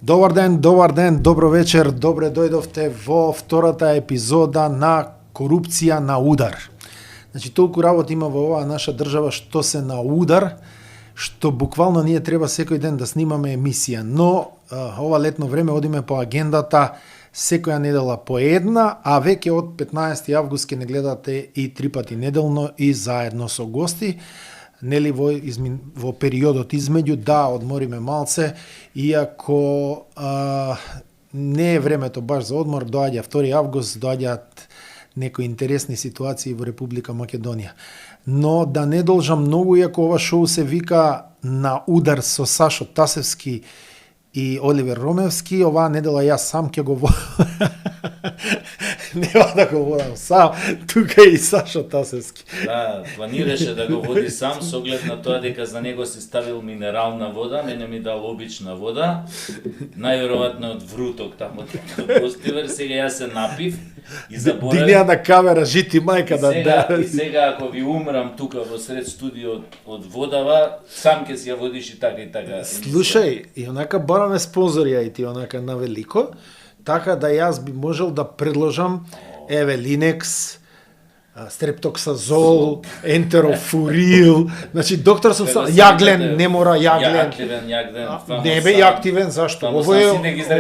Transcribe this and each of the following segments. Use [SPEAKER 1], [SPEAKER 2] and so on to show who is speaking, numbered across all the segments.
[SPEAKER 1] Добар ден, добро вечер, добре дојдовте во втората епизода на Корупција на удар. Значи, толку работа има во оваа наша држава што се на удар, што буквално ние треба секој ден да снимаме емисија. Но, ова летно време одиме по агендата секоја недела по една, а веќе од 15 август ќе не гледате и 3 пати неделно и заедно со гости. Нели во периодот измеѓу да одмориме малце, иако не е времето баш за одмор, доаѓа 2 август, доаѓаат некои интересни ситуации во Република Македонија. Но да не должам многу, иако ова шоу се вика На удар со Сашо Тасевски и Оливер Ромевски, оваа недела јас сам ќе го нема да го водам сам, тука и Сашо Тасевски.
[SPEAKER 2] Да, планираше да го води сам, со оглед на тоа дека за него си ставил минерална вода, мене ми дал обична вода, најверојатно од вруток таму од Гостивар, сега јас се напив и заборавив.
[SPEAKER 1] Динија на камера, жити мајка да.
[SPEAKER 2] И сега ако ви умрам тука во сред студио од водава, сам ќе си ја водиш и така и така.
[SPEAKER 1] Слушај, и онака бараме спонзори, а и ти онака на велико, така да јас би можел да предложам Линекс, стрептоксазол, ентерофурил, значи доктор сум јаглен, не мора јаглен. Не бе активен, зашто? Ово е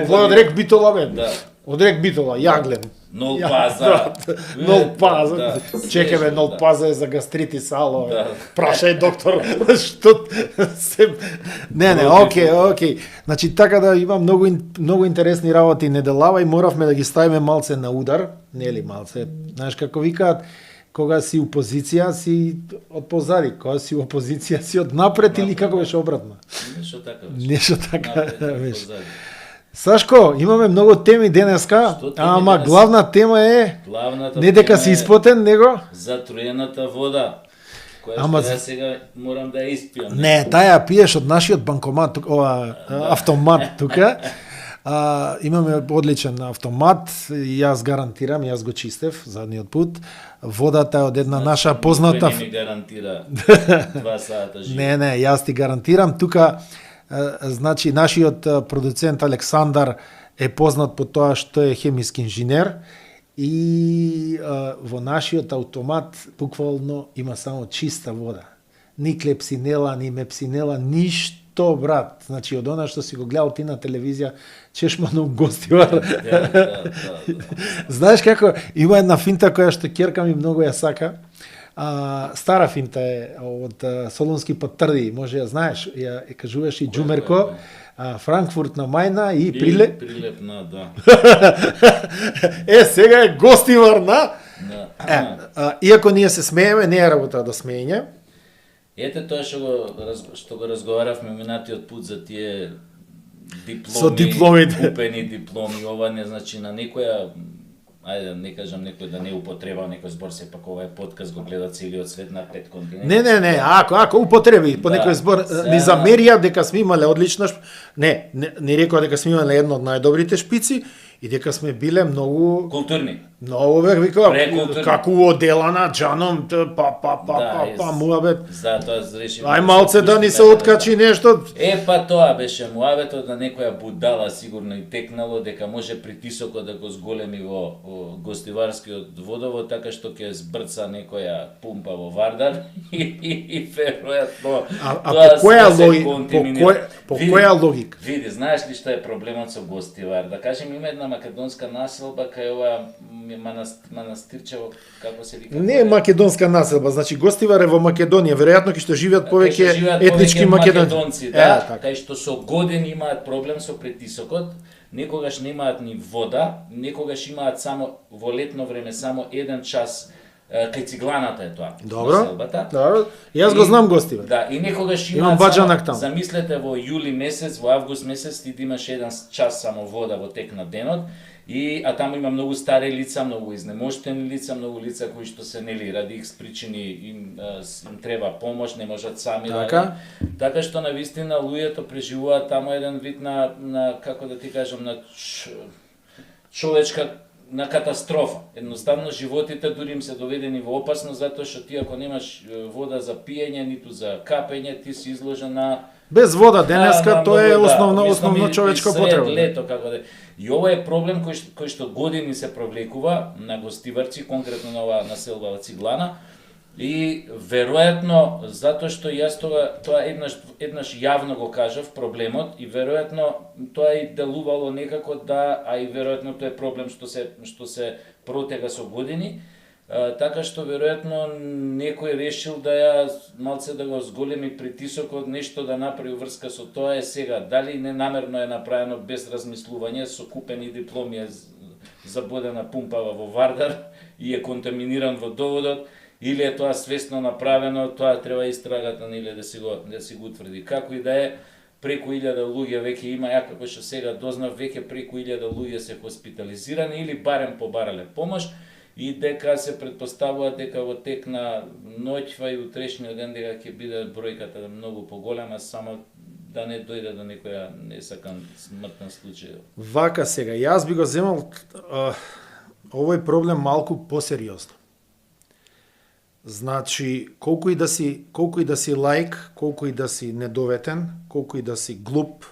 [SPEAKER 1] од рек битола бе. Од рек битола, јаглен.
[SPEAKER 2] Нол паза.
[SPEAKER 1] Нол паза. Чекай бе, нол паза е за гастритис, ало. Прашај доктор, што се... Не, окей. Значи така да има многу интересни работи неделава и моравме да ги ставиме малце на удар, нели малце. Знаеш како викаат, кога си опозиција си од позади, кога си опозиција си од напред или како беше обратно? Нешто така беше. Сашко, имаме многу теми денеска, ама главна тема е не дека си испотен, него
[SPEAKER 2] затруената вода. Која сега морам да ја испијам.
[SPEAKER 1] Не, таја пиеш од нашиот банкомат, автомат тука. Имаме одличен автомат, јас гарантирам, јас го чистев задниот пут. Водата е од една наша позната...
[SPEAKER 2] Не ми гарантира 2 сата живот.
[SPEAKER 1] Не, јас ти гарантирам. Тука, значи, нашиот продуцент Александар е познат по тоа што е хемиски инженер и во нашиот автомат буквално има само чиста вода. Ни клепсинела, ни мепсинела, ништо, брат. Значи, од она што си го гледал ти на телевизија, Чешманов Гостивар. Знаеш како, има една финта која што ќерка ми многу ја сака. Стара финта е од Солунски Патрди, може ја знаеш, ја кажуваш и Џумерко, Франкфурт на Мајна и
[SPEAKER 2] Прилеп на, да.
[SPEAKER 1] Сега е Гостивар на... Иако ние се смееме, не е работа да смеење.
[SPEAKER 2] Ете тоа што го разговаравме минатиот пут за тие дипломи,
[SPEAKER 1] со дипломите,
[SPEAKER 2] купени дипломи, ова не значи на некоја, ајде не кажам некој да не употреба некој збор, сепак ова е подкаст, го гледа целиот свет на 5 континенти.
[SPEAKER 1] Не, ако употреби по некој збор, ни замерија дека сме имале одлична, не рекоа дека сме имале едно од најдобрите шпици и дека сме биле многу
[SPEAKER 2] културни.
[SPEAKER 1] Многу бе, викам, како оделана, джаном, муабет.
[SPEAKER 2] За тоа реши.
[SPEAKER 1] Ај малце да ни се откачи нешто.
[SPEAKER 2] Па тоа беше муабетот на некоја будала сигурно и текнало дека може притисокот да го зголеми во гостиварскиот водовод така што ќе збрца некоја пумпа во Вардар и веројатно
[SPEAKER 1] по која логика?
[SPEAKER 2] Види, знаеш ли што е проблемот со Гостивар? Да кажем има една македонска населба кај ова манастирчево, како се вика?
[SPEAKER 1] Не е македонска населба, значи Гостивар е во Македонија, веројатно ќе што живеат повеќе етнички македонци,
[SPEAKER 2] да, кај што со години имаат проблем со притисокот, некогаш немаат ни вода, некогаш имаат само во летно време само 1 час кај Цигланата е тоа.
[SPEAKER 1] Добро. Јас го знам Гостивар.
[SPEAKER 2] Да, и некогаш
[SPEAKER 1] имам баџанак таму.
[SPEAKER 2] Замислете во јули месец, во август месец ти имаш 1 час само вода во тек на денот. А таму има многу стари лица, многу изнемоштени лица, многу лица кои што се нели ради икс причини им треба помош, не можат сами да. Така што на вистина луѓето преживуваат таму еден вид на како да ти кажам на човечка на катастрофа. Едноставно животите дури им се доведени во опасност затоа што ти ако немаш вода за пиење ниту за капење, ти си изложен на
[SPEAKER 1] Без вода денеска тоа е основно
[SPEAKER 2] Мислам,
[SPEAKER 1] човечка
[SPEAKER 2] и сред
[SPEAKER 1] потреба.
[SPEAKER 2] лето како да. И ова е проблем кој што години се провлекува на гостиварци, конкретно на оваа населба Циглана. И веројатно затоа што јас тоа еднаш јавно го кажав проблемот и веројатно тоа и делувало некако да, а и веројатно тоа е проблем што се протега со години. Така што веројатно некој решил да ја малце да го зголеми притисокот, нешто да направи врска со тоа е сега. Дали ненамерно е направено без размислување, со купени дипломи забодена пумпава во Вардар и е контаминиран водоводот, или е тоа свесно направено, тоа треба истрагата нели да си го утврди. Како и да е, преку 1000 луѓе веќе има, ја како што сега дознав, веќе преку 1000 луѓе се хоспитализирани или барем побарале помош и дека се претпоставува дека во тек на ноќва и утрешниот ден дека ќе биде бројката многу поголема, само да не дојде до некоја несакан смртен случај.
[SPEAKER 1] Вака сега, јас би го земал овој проблем малку посериозно. Значи, колку и да си лаик, колку и да си недоветен, колку и да си глуп,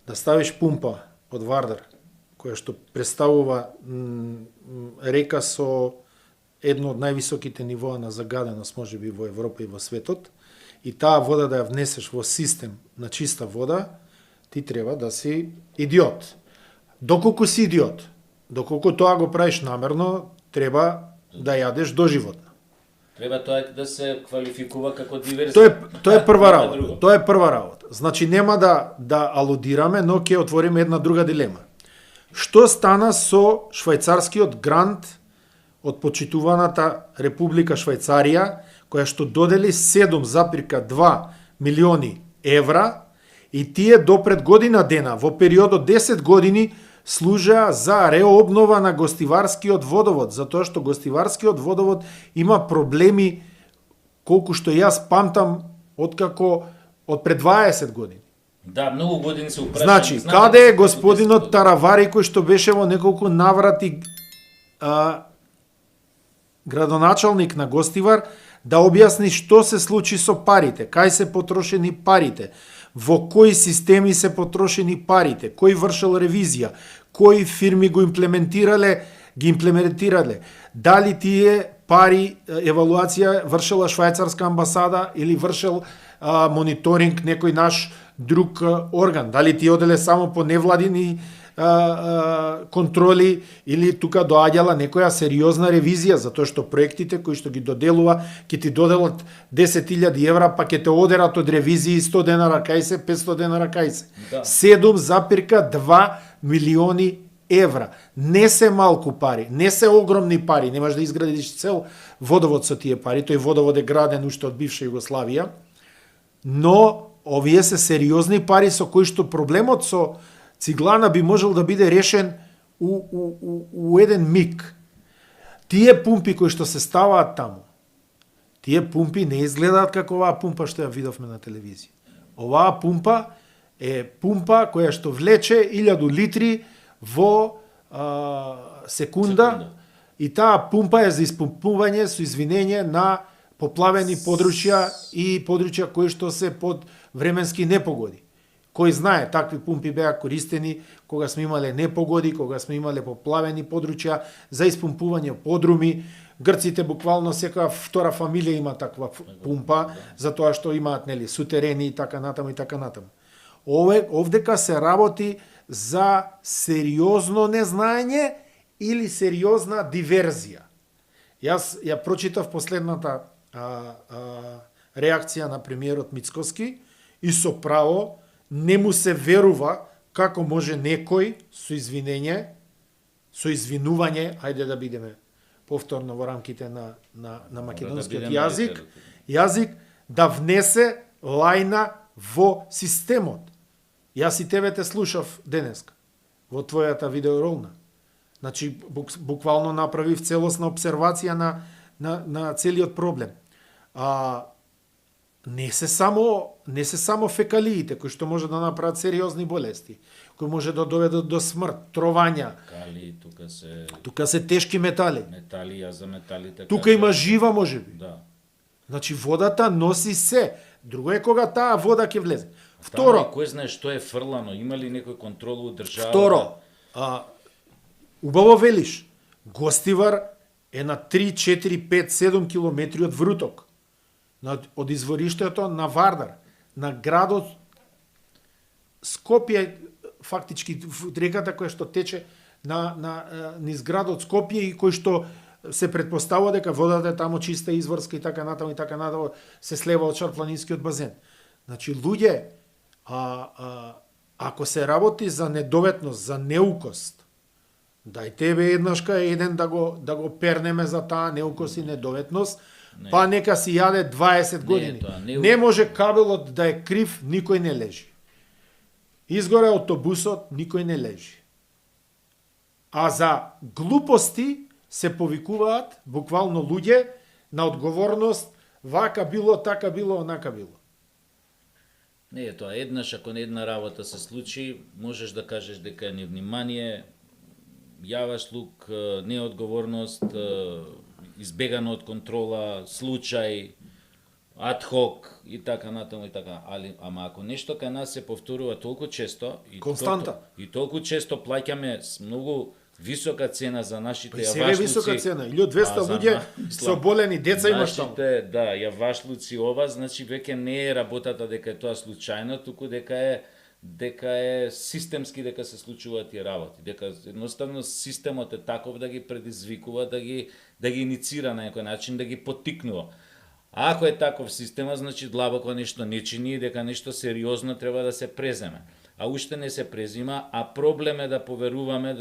[SPEAKER 1] да ставиш пумпа од Вардар, која што представува река со едно од највисоките нивоа на загаденост, можеби во Европа и во светот, и таа вода да ја внесеш во систем на чиста вода, ти треба да си идиот. Доколку си идиот, доколку тоа го правиш намерно, треба да јадеш доживотно.
[SPEAKER 2] Треба тоа да се квалификува како диверзија.
[SPEAKER 1] Тоа е прва работа. Тоа е прва работа. Значи нема да алудираме, но ќе отвориме една друга дилема. Што стана со швајцарскиот грант од почитуваната Република Швајцарија, која што додели 7,2 милиони евра и тие до пред година дена, во период од 10 години, служеа за реобнова на гостиварскиот водовод, затоа што гостиварскиот водовод има проблеми, колку што јас памтам, откако од пред 20 години.
[SPEAKER 2] Да, многу години се упрашам.
[SPEAKER 1] Значи, каде е господинот Таравари кој што беше во неколку наврати градоначалник на Гостивар, да објасни што се случи со парите, кај се потрошени парите, во кои системи се потрошени парите, кој вршел ревизија, кои фирми ги имплементирале, дали тие пари, евалуација вршела швајцарска амбасада или вршел мониторинг некој наш друг орган, дали тие оделе само по невладини контроли или тука доаѓала некоја сериозна ревизија, затоа што проектите кои што ги доделува, ќе ти доделат 10.000 евра, па ќе те одерат од ревизии 100 денара кај се, 500 денара кај се.
[SPEAKER 2] Да.
[SPEAKER 1] 7,2 милиони евра. Не се малку пари, не се огромни пари, немаш да изградиш цел водовод со тие пари, тој водовод е граден уште од бивша Југославија, но овие се сериозни пари со кои што проблемот со Циглана би можел да биде решен у еден миг. Тие пумпи кои што се ставаат таму, тие пумпи не изгледаат како оваа пумпа што ја видовме на телевизија. Оваа пумпа е пумпа која што влече 1000 литри во секунда и таа пумпа е за испумпување со извинење на поплавени подручја и подручја кои што се под временски непогоди. Кој знае, такви пумпи беа користени кога сме имале непогоди, кога сме имале поплавени подручја за испумпување подруми. Грците буквално секоја втора фамилија има таква пумпа, затоа што имаат нели сутерени и така натаму и така натаму. Овдека се работи за сериозно незнаење или сериозна диверзија. Јас ја прочитав последната реакција на премиерот Мицкоски и со право не му се верува како може некој со извинување, ајде да бидеме повторно во рамките на македонскиот јазик, да внесе лајна во системот. Јас и тебе те слушав денеска во твојата видеоролна. Значи, буквално направив целосна обсервација на целиот проблем. Не се само фекалиите кои што може да направат сериозни болести, кои може да доведат до смрт, тровања.
[SPEAKER 2] Кали,
[SPEAKER 1] тука се тешки метали.
[SPEAKER 2] Метали, за металите.
[SPEAKER 1] Тука има жива можеби.
[SPEAKER 2] Да.
[SPEAKER 1] Значи водата носи се. Друго е кога таа вода ќе влезе. Второ,
[SPEAKER 2] кој знае што е фрлано, има ли некој контрол од држава?
[SPEAKER 1] Второ, убаво велиш, Гостивар е на 3, 4, 5, 7 километри од Вруток. Од извориштето на Вардар, на градот Скопје, фактички реката која што тече низ градот Скопје и кој што се предпоставува дека водата е тамо чиста, изворска и така натаму се слева од Шарпланинскиот базен. Значи луѓе, ако се работи за недоветност, за неукост, дајте бе еднашка еден да го пернеме за таа неукост и недоветност, па нека си јаде 20 години. Не може кабелот да е крив, никој не лежи. Изгоре автобусот, никој не лежи. А за глупости се повикуваат буквално луѓе на одговорност, вака било, така било, онака било.
[SPEAKER 2] Не е тоа, еднаш ако една работа се случи, можеш да кажеш дека е невнимание, јаваш лук, неодговорност, избегано од контрола, случај, адхок и така натаму и така. Ама ако нешто кај нас се повторува толку често и толку често плаќаме с многу висока цена за нашите јавашлуци.
[SPEAKER 1] Сега висока цена, 1200 луѓе со болени деца имаш таму.
[SPEAKER 2] Да, јавашлуци ова, значи веќе не е работата дека е тоа случајно, туку дека е системски дека се случуваат тие работи, дека едноставно системот е таков да ги предизвикува, да ги иницира на некој начин, да ги поттикнува. А ако е таков система, значи длабоко нешто не чини, дека нешто сериозно треба да се преземе. А уште не се презима, а проблем е да поверуваме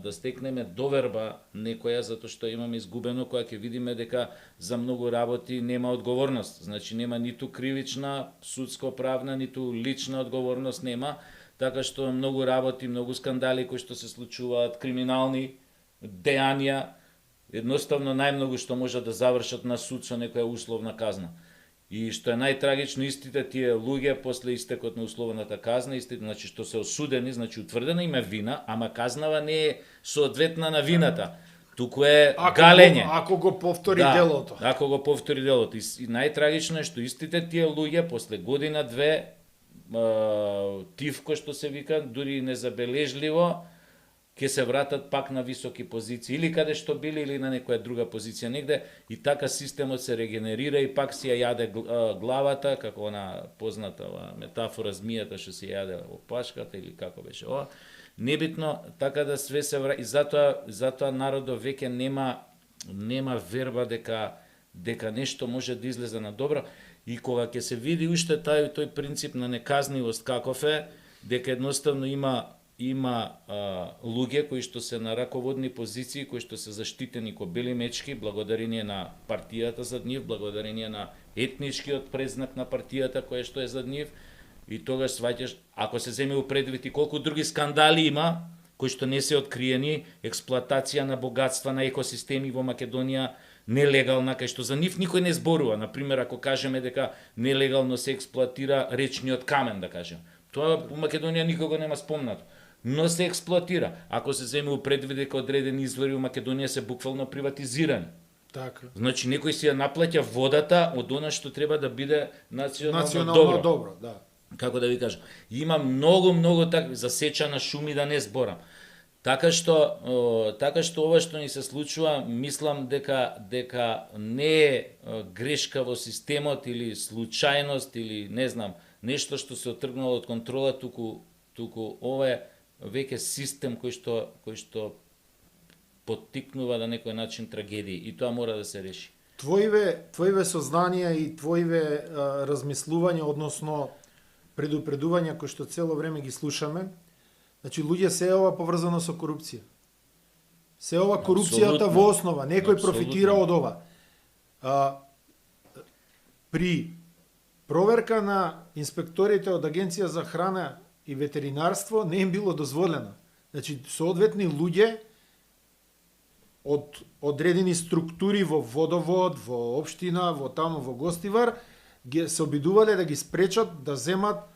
[SPEAKER 2] да стекнеме доверба некоја, затоа што имаме изгубено, која ќе видиме дека за многу работи нема одговорност. Значи нема ниту кривична, судско-правна, ниту лична одговорност нема, така што многу работи, многу скандали кои што се случуваат, криминални дејанија, едноставно најмногу што може да завршат на суд со некоја условна казна. И што е најтрагично, истите тие луѓе после истекот на условната казна, значи што се осудени, значи утврдена им е вина, ама казнава не е соодветна на вината. Туку е галење.
[SPEAKER 1] Ако го повтори делото.
[SPEAKER 2] Ако го повтори делото. И најтрагично е што истите тие луѓе после година-две тивко што се вика, дури незабележливо, ќе се вратат пак на високи позиции, или каде што били, или на некоја друга позиција негде, и така системот се регенерира и пак си ја јаде главата, како она позната метафора змијата што си ја јаде опашката, или како беше ова. Небитно, така да све се врати, и затоа народот веќе нема верба дека нешто може да излезе на добро, и кога ќе се види уште тој принцип на неказнивост каков е, дека едноставно има луѓе кои што се на раководни позиции, кои што се заштитени ко бели мечки, благодарение на партијата зад нив, благодарение на етничкиот презнак на партијата која што е зад нив, и тогаш сваќаш, ако се земе у предвид и колку други скандали има, кои што не се откриени, експлоатација на богатства на екосистеми во Македонија, нелегална, кај што за нив никој не зборува. Например, ако кажеме дека нелегално се експлоатира речниот камен, да кажем. Тоа у Македонија никого нема спомнато, но се експлоатира. Ако се земе у предвид дека одредени извори у Македонија се буквално приватизирани.
[SPEAKER 1] Така.
[SPEAKER 2] Значи некој си ја наплаќа водата од она што треба да биде национално
[SPEAKER 1] добро, да.
[SPEAKER 2] Како да ви кажам, има многу такви засечана шуми, да не зборам. Така што ова што ни се случува, мислам дека не е грешка во системот или случајност или не знам, нешто што се отргнало од контрола, туку ова е веќе систем кој што поттикнува на некој начин трагедии, и тоа мора да се реши.
[SPEAKER 1] Твоиве сознанија и твоиве размислувања, односно предупредувања кои што цело време ги слушаме, значи луѓе се ова поврзано со корупција. Се ова корупцијата во основа, некој профитира од ова. При проверка на инспекторите од Агенција за храна и ветеринарство не им било дозволено. Значи, соодветни луѓе од одредени структури во водовод, во општина, во тамо, во Гостивар, се обидувале да ги спречат да земат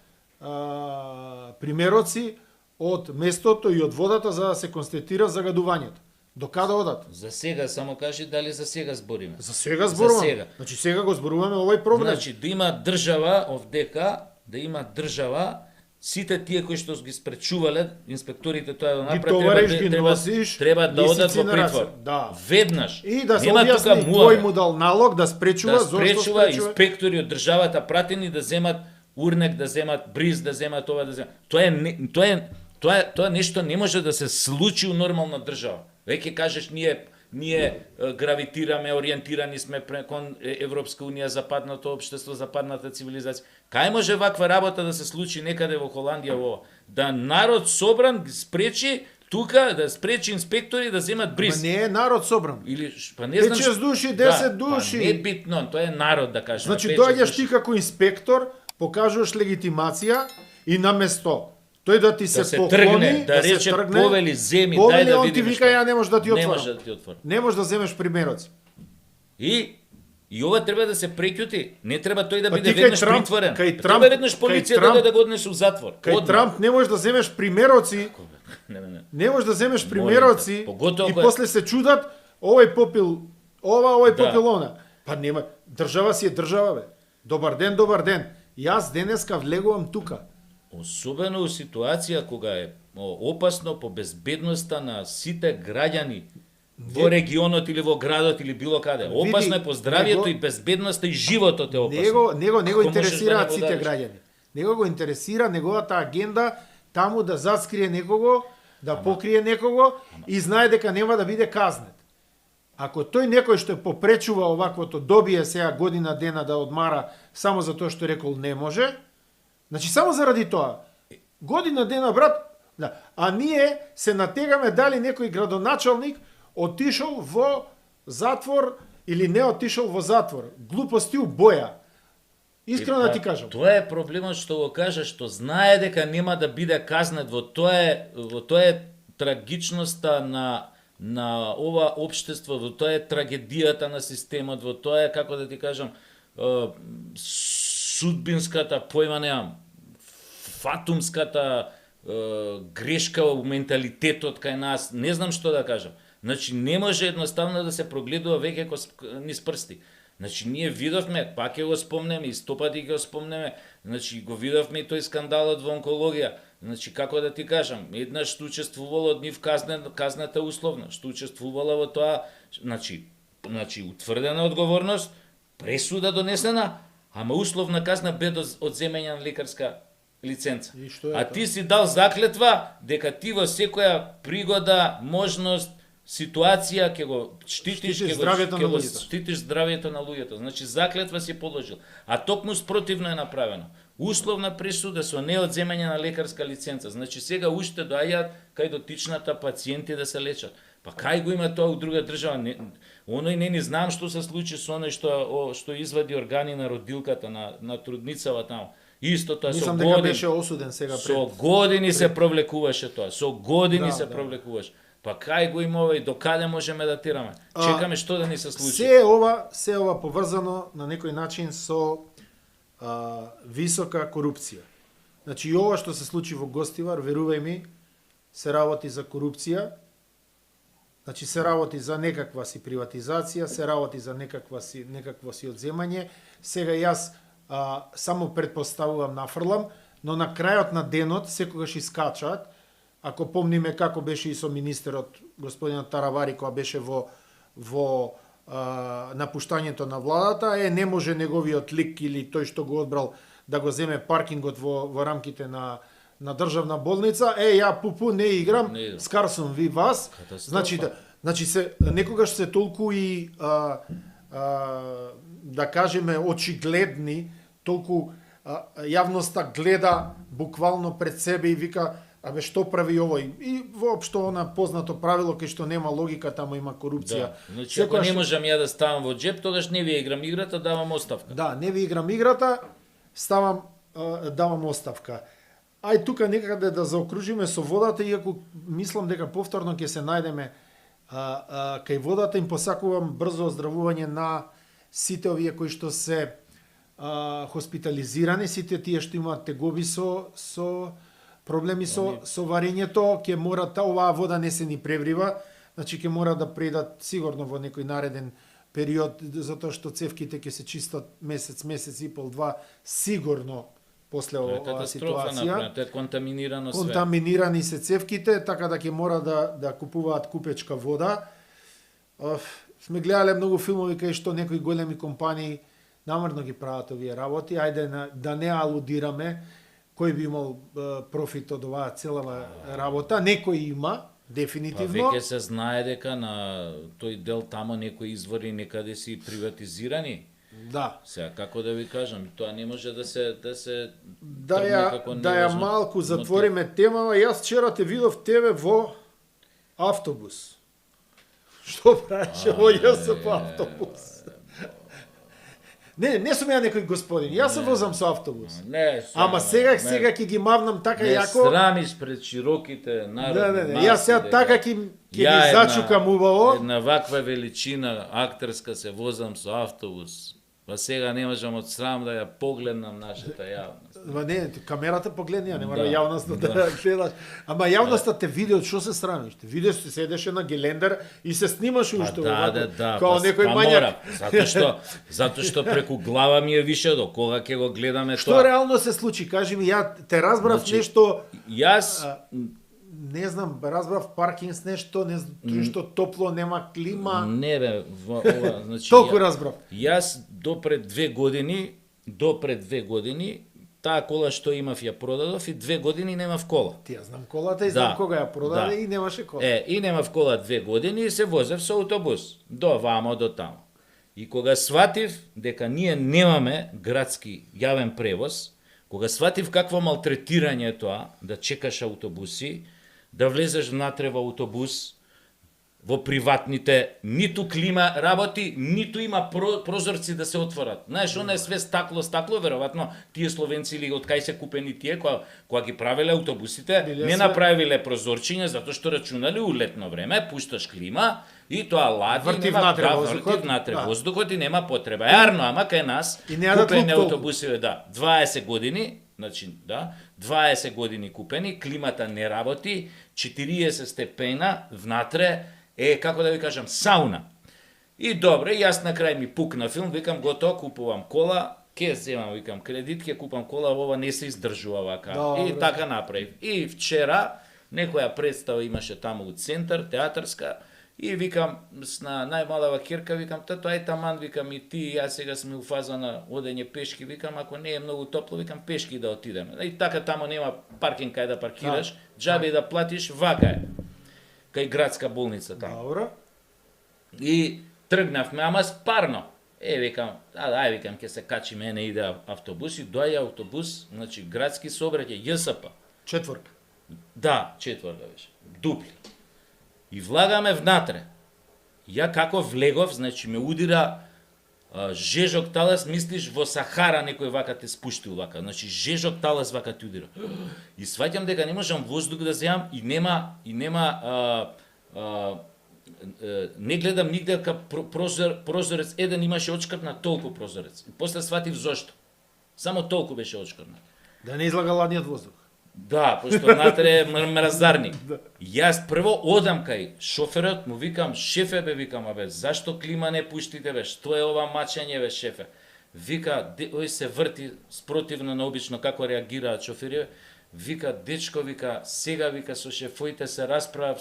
[SPEAKER 1] примероци од местото и од водата за да се констатира загадувањето. До каде одат?
[SPEAKER 2] За сега само кажи дали за сега збориме.
[SPEAKER 1] За сега зборуваме.
[SPEAKER 2] За сега.
[SPEAKER 1] Значи сега го зборуваме овој проблем.
[SPEAKER 2] Значи да има држава овдека, да има држава, сите тие кои што ги спречувале инспекторите тоа да направат,
[SPEAKER 1] товариш, ги носиш,
[SPEAKER 2] треба да одат
[SPEAKER 1] лисици
[SPEAKER 2] во
[SPEAKER 1] на
[SPEAKER 2] притвор.
[SPEAKER 1] раце. Да.
[SPEAKER 2] Веднаш.
[SPEAKER 1] И да се
[SPEAKER 2] Нема тука
[SPEAKER 1] објасни
[SPEAKER 2] муаве.
[SPEAKER 1] кој му дал налог да спречува,
[SPEAKER 2] Да
[SPEAKER 1] зошто
[SPEAKER 2] спречува
[SPEAKER 1] спречува.
[SPEAKER 2] инспектори од државата пратени да земат урнек, да земат бриз, да земат ова, да земат. Тоа нешто не може да се случи у нормална држава. Веќе кажеш ние гравитираме, ориентирани сме кон Европска унија, западното општество, западната цивилизација. Кај може ваква работа да се случи некаде во Холандија во да народ собран ги спречи тука да спречи инспектори да земат бриз.
[SPEAKER 1] Ма не е народ собран.
[SPEAKER 2] Или па не знам
[SPEAKER 1] 5-6 души, 10 души.
[SPEAKER 2] Па не битно, тоа е народ да кажеме.
[SPEAKER 1] Значи
[SPEAKER 2] 5-6
[SPEAKER 1] доаѓаш
[SPEAKER 2] души.
[SPEAKER 1] ти како инспектор, покажуваш легитимација и наместо тој да ти се
[SPEAKER 2] се
[SPEAKER 1] поклони,
[SPEAKER 2] тргне, да
[SPEAKER 1] се
[SPEAKER 2] рече,
[SPEAKER 1] тргне,
[SPEAKER 2] повели, земи,
[SPEAKER 1] повели,
[SPEAKER 2] дај да
[SPEAKER 1] он ти
[SPEAKER 2] видиме
[SPEAKER 1] вика
[SPEAKER 2] што.
[SPEAKER 1] ја не може да ти
[SPEAKER 2] Не
[SPEAKER 1] отворам.
[SPEAKER 2] може да ти отвори.
[SPEAKER 1] Не може да земеш примероци.
[SPEAKER 2] И ова треба да се преќути. Не треба тој да
[SPEAKER 1] Па
[SPEAKER 2] биде
[SPEAKER 1] ти кај
[SPEAKER 2] веднаш
[SPEAKER 1] Трамп-
[SPEAKER 2] притворен.
[SPEAKER 1] кај
[SPEAKER 2] Треба
[SPEAKER 1] Трамп-
[SPEAKER 2] веднаш
[SPEAKER 1] кај
[SPEAKER 2] полиција
[SPEAKER 1] Трамп-
[SPEAKER 2] да го однесе у затвор.
[SPEAKER 1] Кај
[SPEAKER 2] Одмah.
[SPEAKER 1] Трамп не можеш да земеш примероци,
[SPEAKER 2] Не.
[SPEAKER 1] не можеш да земеш примероци
[SPEAKER 2] Поготово
[SPEAKER 1] и
[SPEAKER 2] кога-
[SPEAKER 1] после се чудат, овој попил ова, овој
[SPEAKER 2] Да.
[SPEAKER 1] попил она. Па нема, држава си е држава, бе. Добар ден, добар ден. Јас денеска влегувам тука.
[SPEAKER 2] Особено у ситуација кога е опасно по безбедноста на сите граѓани во регионот или во градот или било каде. Опасно е по здравието
[SPEAKER 1] него-
[SPEAKER 2] и безбедноста и животот е опасно.
[SPEAKER 1] Него
[SPEAKER 2] Како можеш
[SPEAKER 1] интересираат
[SPEAKER 2] да не го
[SPEAKER 1] сите
[SPEAKER 2] дадеш?
[SPEAKER 1] граѓани. Него го интересира неговата агенда таму да заскрие некого, да покрие некого и знае дека нема да биде казнет. Ако тој некој што попречува оваквото добие сега година дена да одмара само за тоа што рекол не може, значи само заради тоа. Година дена, брат, да. А ние се натегаме дали некој градоначалник отишол во затвор или не отишол во затвор. Глупости у боја. Искрено да ти кажам.
[SPEAKER 2] Тоа е проблемот што го кажа, што знае дека нема да биде казнет. Во тоа е трагичноста на ова општество, во тоа е трагедијата на системот, во тоа е, како да ти кажам, судбинската, појма немам, фатумската грешка во менталитетот кај нас, не знам што да кажам. Значи не може едноставно да се прогледува веќе низ прсти. Значи ние видовме, пак ќе го спомнеме, и стопати ќе го спомнеме, значи го видовме и тој скандалот во онкологија. Значи како да ти кажам, еднаш што учествувало од нив казната условно, што учествувала во тоа, значи утврдена одговорност, пресуда донесена, ама условна казна без одземање на лекарска лиценца.
[SPEAKER 1] И што е
[SPEAKER 2] А
[SPEAKER 1] тоа?
[SPEAKER 2] ти си дал заклетва дека ти во секоја пригода, можност, ситуација ќе го штитиш,
[SPEAKER 1] Штитиш здравјето на луѓето.
[SPEAKER 2] штитиш здравјето на луѓето. Значи заклетва си положил. А токму спротивно е направено. Условна пресуда со неодземање на лекарска лиценца. Значи сега уште доаѓаат кај дотичната пациенти да се лечат. Па кај го има тоа у друга држава? Оној не знам што се случи со оној што извади органи на родилката, на трудницава таму. Исто тоа со
[SPEAKER 1] Мислам дека
[SPEAKER 2] години.
[SPEAKER 1] беше осуден сега
[SPEAKER 2] Со
[SPEAKER 1] пред.
[SPEAKER 2] години се провлекуваше тоа. Со години
[SPEAKER 1] Да,
[SPEAKER 2] се
[SPEAKER 1] да.
[SPEAKER 2] провлекуваше. Па кај го има ова и до каде можеме да тираме? Чекаме што да ни се случи.
[SPEAKER 1] Се ова поврзано на некој начин со висока корупција. Значи и ова што се случи во Гостивар, верувај ми, се работи за корупција. Значи се работи за некаква си приватизација, се работи за некакво си одземање. Сега јас само предпоставувам, нафрлам, но на крајот на денот секогаш искачаат. Ако помниме како беше и со министерот господинот Таравари кога беше во напуштањето на владата, не може неговиот лик или тој што го одбрал да го земе паркингот во рамките на државна болница, ја пупу не играм,
[SPEAKER 2] Не.
[SPEAKER 1] скарсум ви вас.
[SPEAKER 2] Катастрофа.
[SPEAKER 1] Значи некогаш се толку и да кажеме очигледни, толку јавноста гледа буквално пред себе и вика абе што прави овој? И воопшто она познато правило кај што нема логика, таму има корупција.
[SPEAKER 2] Да. Значи ако не можам ја да ставам во джеп, тогаш не ви играм играта, давам оставка.
[SPEAKER 1] Да, не ви играм играта, давам оставка. Ај тука некаде да заокружиме со водата, иако мислам дека повторно ќе се најдеме кај водата, им посакувам брзо оздравување на сите овие кои што се хоспитализирани, сите тие што имаат тегоби со проблеми со варењето, ќе мора оваа вода не се ни преврива, Значи ќе мора да предат сигурно во некој нареден период, затоа што цевките ќе се чистат месец и пол, два, сигурно после
[SPEAKER 2] Тоа е
[SPEAKER 1] оваа
[SPEAKER 2] катастрофа
[SPEAKER 1] ситуација.
[SPEAKER 2] направена, тоа е контаминирано све.
[SPEAKER 1] Контаминирани се цевките, така да ќе мора да купуваат купечка вода. Сме гледале многу филмови кај што некои големи компании намерно ги прават овие работи. Ајде да не алудираме кој би имал профит од оваа целава работа. Некој има, дефинитивно.
[SPEAKER 2] Па веќе се знае дека на тој дел тамо некои извори некаде си приватизирани.
[SPEAKER 1] Да.
[SPEAKER 2] Сега како да ви кажам, тоа не може да се
[SPEAKER 1] Да
[SPEAKER 2] тргне
[SPEAKER 1] ја
[SPEAKER 2] како
[SPEAKER 1] да ја
[SPEAKER 2] неважно
[SPEAKER 1] малку
[SPEAKER 2] мотив.
[SPEAKER 1] затвориме темава. Јас вчера те видов тебе во автобус. Што правеше во ЈСП автобус? Не сум ја некој господин. Јас се возам со автобус.
[SPEAKER 2] Не,
[SPEAKER 1] Ама сега ќе ги мавнам така
[SPEAKER 2] не
[SPEAKER 1] јако.
[SPEAKER 2] срамиш пред широките народни маси.
[SPEAKER 1] Јас сега
[SPEAKER 2] дека
[SPEAKER 1] така ќе ги
[SPEAKER 2] ја
[SPEAKER 1] зачукам убаво.
[SPEAKER 2] Една ваква величина актерска се возам со автобус. Па сега не можам од срам да ја погледнам нашата јавност.
[SPEAKER 1] Ма не, камерата погледни, не мора
[SPEAKER 2] Да,
[SPEAKER 1] јавноста да
[SPEAKER 2] да.
[SPEAKER 1] гледаш. Ама јавноста те види од што се срамиш. Те видиш, се седеше на гелендер и се снимаш уште
[SPEAKER 2] Да,
[SPEAKER 1] као некој мањак.
[SPEAKER 2] мора, затоа што преку глава ми е више до кога ќе го гледаме
[SPEAKER 1] Што
[SPEAKER 2] тоа.
[SPEAKER 1] реално се случи? Кажи ми, ја те разбрав
[SPEAKER 2] Значи,
[SPEAKER 1] нешто,
[SPEAKER 2] Јас
[SPEAKER 1] не знам, разбрав Паркинс нешто, нешто топло, нема клима.
[SPEAKER 2] не бе, ова, значи
[SPEAKER 1] Толку разбрав.
[SPEAKER 2] Јас до пред 2 години, таа кола што имав ја продадов и 2 години немав кола.
[SPEAKER 1] Ти ја знам колата и знам
[SPEAKER 2] Да,
[SPEAKER 1] кога ја продаде
[SPEAKER 2] да.
[SPEAKER 1] и немаше кола.
[SPEAKER 2] И немав кола 2 години и се возев со автобус. До вамо, до тамо. И кога сватив дека ние немаме градски јавен превоз, кога сватив какво малтретирање е тоа, да чекаш автобуси, да влезеш внатре во автобус, во приватните, ниту клима работи, ниту има прозорци да се отворат. Знаеш, она е све стакло, веројатно тие словенци или од кај се купени тие, кога ги правеле автобусите,
[SPEAKER 1] Биле
[SPEAKER 2] не
[SPEAKER 1] се-
[SPEAKER 2] направиле прозорчиња, затоа што рачунали у летно време, пушташ клима, и тоа лади,
[SPEAKER 1] Врти
[SPEAKER 2] нема
[SPEAKER 1] внатре
[SPEAKER 2] да,
[SPEAKER 1] воздухот,
[SPEAKER 2] врти внатре
[SPEAKER 1] да.
[SPEAKER 2] воздухот и нема потреба. Јарно, ама кај нас,
[SPEAKER 1] И не јадат
[SPEAKER 2] купени
[SPEAKER 1] лук толку.
[SPEAKER 2] автобуси, да, 20 години, значи, да, 20 години купени, климата не работи, 40 степена внатре, како да ви кажам, сауна. И добре, јас на крај ми пукна филм, викам готово, купувам кола, ќе земам, викам кредит, ќе купам кола, ова не се издржува вака.
[SPEAKER 1] Добре.
[SPEAKER 2] И така направив. И вчера некоја представа имаше таму у центар, театарска, и викам на најмалава кирка, викам тато ај таман, викам и ти и јас сега сме у фаза на одење пешки, викам ако не е многу топло, викам пешки да отидеме. И така таму нема паркинг кај да паркираш, џабе да платиш, вака е. Кај градска болница таму.
[SPEAKER 1] Добро.
[SPEAKER 2] И тргнавме, ама спарно. Викам, ај викам, ќе се качи мене иде автобус и доаѓа автобус, значи градски сообраќај, ЈСП.
[SPEAKER 1] Четворка.
[SPEAKER 2] Да, четворка беше. Дупли. И влагаме внатре. Ја како влегов, значи ме удира жежок талас, мислиш во Сахара некој вака те спуштил вака. Значи жежок талас вака ти удира. И сваќам дека не можам воздух да земам и не гледам нигде дека прозорец еден имаше очкртна толку прозорец. И после сватив зошто. Само толку беше очкртна.
[SPEAKER 1] Да не излага ладниот воздух.
[SPEAKER 2] Да, пошто внатре е мразарник. Јас прво одам кај шоферот, му викам, шефе бе, викам, абе, зашто клима не пуштите бе, што е ова мачење бе, шефе? Вика, ој се врти спротивно на обично како реагираат шофери, вика, дечко, вика, сега, вика, со шефоите се расправев,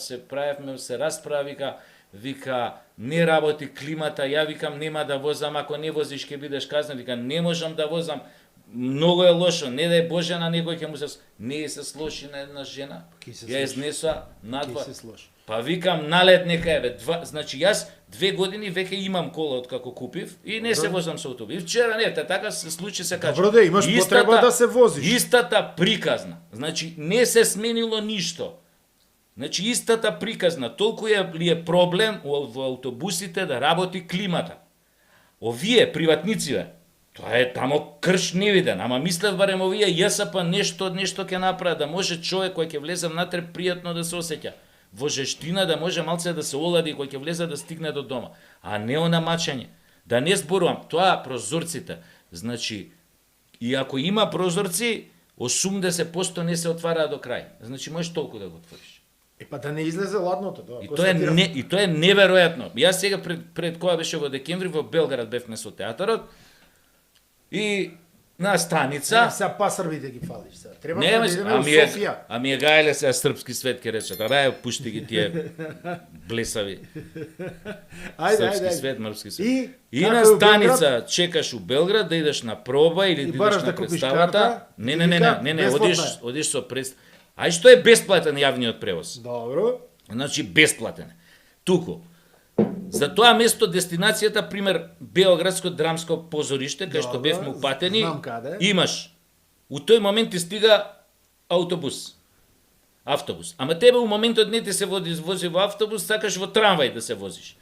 [SPEAKER 2] вика, не работи климата, ја викам, нема да возам, ако не возиш ќе бидеш казнен, вика, не можам да возам, многу е лошо, не дај Боже на некој ќе му се... Не се слоши на една жена, ја изнесоа надвор. Па викам, налет нека е, значи јас 2 години веќе имам кола од како купив и не се возам со автобус. И вчера не, така се случи се кача.
[SPEAKER 1] Добро да имаш потреба да се возиш.
[SPEAKER 2] Истата приказна. Значи не се сменило ништо. Значи истата приказна, толку ли е проблем во автобусите да работи климата. Овие приватнициве, тоа е тамо крш невиден, ама мислев барем овие ЈСП нешто ќе направи да може човек кој ќе влезе внатре пријатно да се осеќа. Во жештина да може малце да се олади кој ќе влезе да стигне до дома, а не онамачање. Да не зборувам, тоа прозорците. Значи, и ако има прозорци, 80% не се отвараа до крај. Значи можеш толку да го отвориш.
[SPEAKER 1] Па да не излезе ладното, да.
[SPEAKER 2] И тоа е неверојатно. Јас сега пред кога беше во декември во Белград бевме со театарот и на станица.
[SPEAKER 1] Сега пасарбите ги фалиш сега. Треба
[SPEAKER 2] Не,
[SPEAKER 1] да идеме во Софија.
[SPEAKER 2] ами е гајле сега српски свет ке речат. Рај пушти ги тие блесави. Српски свет, мрпски свет. И на станица чекаш у Белград да идеш на проба или да идеш на представата. Не, одиш со представа. Ај што е бесплатен јавниот превоз?
[SPEAKER 1] Добро.
[SPEAKER 2] Значи бесплатен. Туку. За тоа место дестинацијата, пример, Београдско драмско позориште, кај што бевме упатени, имаш. У тој момент ти стига автобус. Ама тебе у моментот не ти се вози во автобус, сакаш во трамвај да се возиш.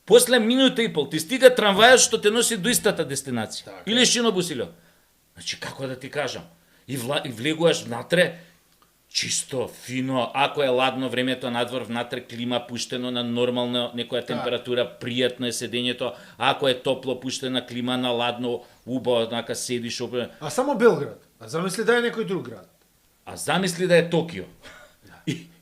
[SPEAKER 2] После минута и пол ти стига трамвајот што те носи до истата дестинација.
[SPEAKER 1] Така.
[SPEAKER 2] Или шинобусило. Значи, како да ти кажам? И влегуваш внатре, чисто, фино, ако е ладно времето надвор, внатре клима пуштено на нормална некоја температура, пријатно е седењето, ако е топло пуштена клима на ладно, убаво, однака седиш опре.
[SPEAKER 1] А само Белград. А замисли да е некој друг град.
[SPEAKER 2] А замисли да е Токио.